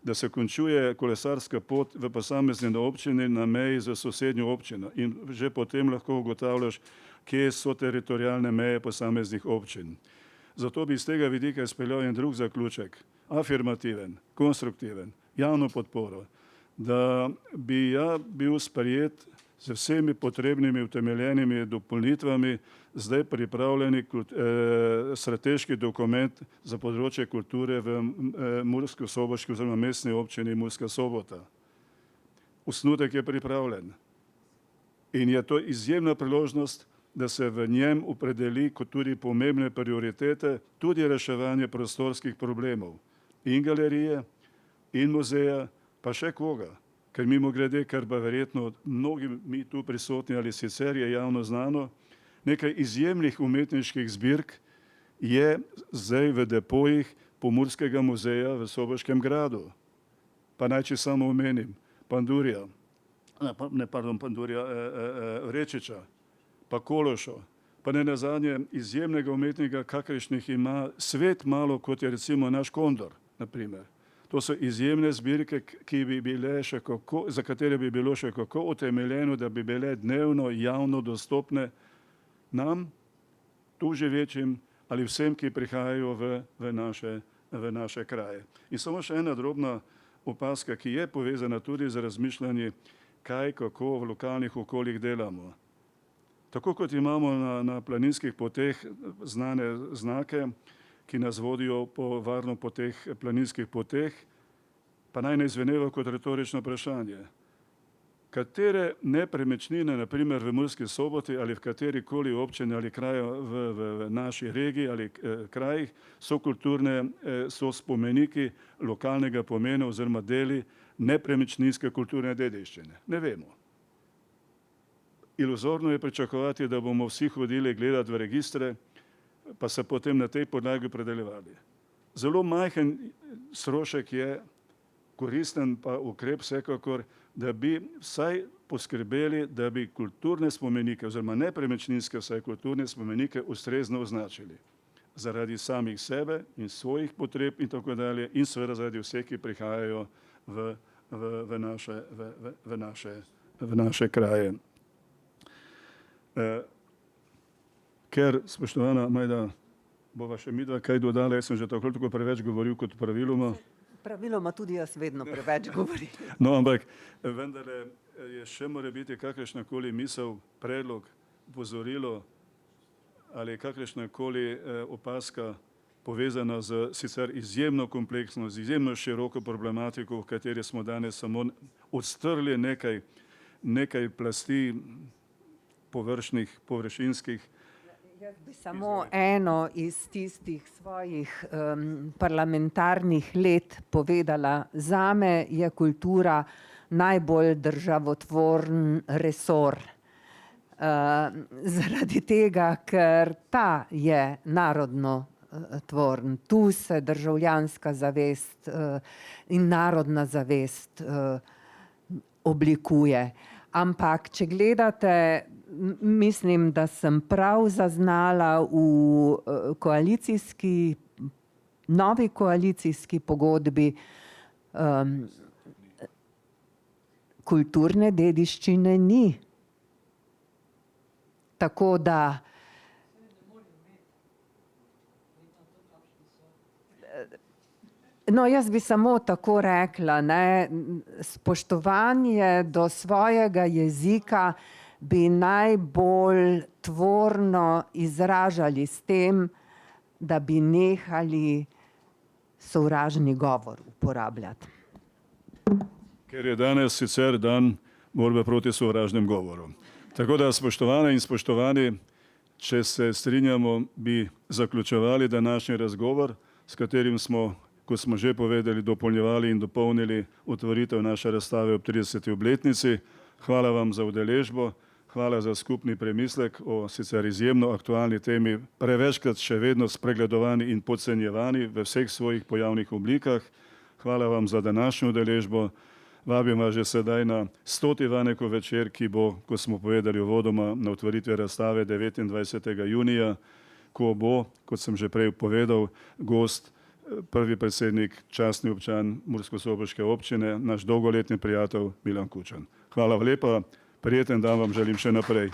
da se končuje kolesarska pot v posamezni občini na meji za sosednjo občino in že potem lahko ugotavljaš, kje so teritorialne meje posameznih občin. Zato bi iz tega vidika izpeljal en drug zaključek, afirmativen, konstruktiven, javno podporo, da bi ja bil sprejet z vsemi potrebnimi utemeljenimi dopolnitvami zdaj pripravljeni strateški dokument za področje kulture v Mursko-Soboški oziroma mestni občini Murska Sobota. Osnutek je pripravljen in je to izjemna priložnost, da se v njem opredeli kot tudi pomembne prioritete, tudi reševanje prostorskih problemov in galerije in muzeja, pa še koga. Ker mimogrede, kar pa verjetno mnogi mi tu prisotni ali sicer je javno znano, nekaj izjemnih umetniških zbirk je zdaj v depojih Pomurskega muzeja v Soboškem gradu. Pa naj če samo omenim, Vrečiča, pa Kološo, pa ne nazadnje izjemnega umetnika, kakršnih ima svet malo, kot je recimo naš Kondor, na primer. To so izjemne zbirke, za katere bi bilo še kako utemeljeno, da bi bile dnevno javno dostopne nam, tu živečim ali vsem, ki prihajajo v naše kraje. In samo še ena drobna opaska, ki je povezana tudi z razmišljanji, kaj, kako v lokalnih okoljih delamo. Tako kot imamo na planinskih poteh znane znake, ki nas vodijo varno po teh planinskih poteh, pa naj ne izveneva kot retorično vprašanje. Katere nepremičnine, na primer v Murski Soboti ali v katerikoli občini ali kraju v naši regiji ali krajih, so kulturne, so spomeniki lokalnega pomena oziroma deli nepremičninske kulturne dediščine? Ne vemo. Iluzorno je pričakovati, da bomo vsi hodili gledati v registre, pa se potem na tej podlagi opredeljevali. Zelo majhen strošek je, koristen pa ukrep vsekakor, da bi vsaj poskrbeli, da bi kulturne spomenike oziroma nepremičninske vsaj kulturne spomenike ustrezno označili. Zaradi samih sebe in svojih potreb in tako dalje in seveda zaradi vseh, ki prihajajo v naše kraje. Ker, spoštovana Majda, bova še midva kaj dodala, jaz sem že tako preveč govoril kot praviloma. Praviloma tudi jaz vedno preveč govorim. No, ampak vendarle je še mora biti kakršnakoli misel, predlog, opozorilo ali kakršnakoli opaska povezana z sicer izjemno kompleksno, z izjemno široko problematiko, v kateri smo danes samo odstrli nekaj plasti površinskih. Jaz bi samo eno iz tistih svojih parlamentarnih let povedala. Zame je kultura najbolj državotvoren resor. Zaradi tega, ker ta je narodno tvoren. Tu se državljanska zavest in narodna zavest oblikuje. Ampak, če gledate, mislim, da sem prav zaznala v novi koalicijski pogodbi kulturne dediščine ni. Tako da no, jaz bi samo tako rekla, ne, spoštovanje do svojega jezika bi najbolj tvorno izražali s tem, da bi nehali sovražni govor uporabljati. Ker je danes sicer dan borbe proti sovražnem govoru. Tako da, spoštovane in spoštovani, če se strinjamo, bi zaključevali današnji razgovor, s katerim smo, kot smo že povedali, dopolnjevali in dopolnili otvoritev naše razstave ob 30. obletnici. Hvala vam za udeležbo, hvala za skupni premislek o sicer izjemno aktualni temi, prevečkrat še vedno spregledovani in podcenjevani v vseh svojih pojavnih oblikah. Hvala vam za današnjo udeležbo. Vabim vas že sedaj na 100. Vanekov večer, ki bo, kot smo povedali uvodoma, na otvoritvi razstave 29. junija, ko bo, kot sem že prej povedal, gost prvi predsednik, častni občan Mursko-Soboške občine, naš dolgoletni prijatelj Milan Kučan. Hvala lepa, prijeten dan vam želim še naprej.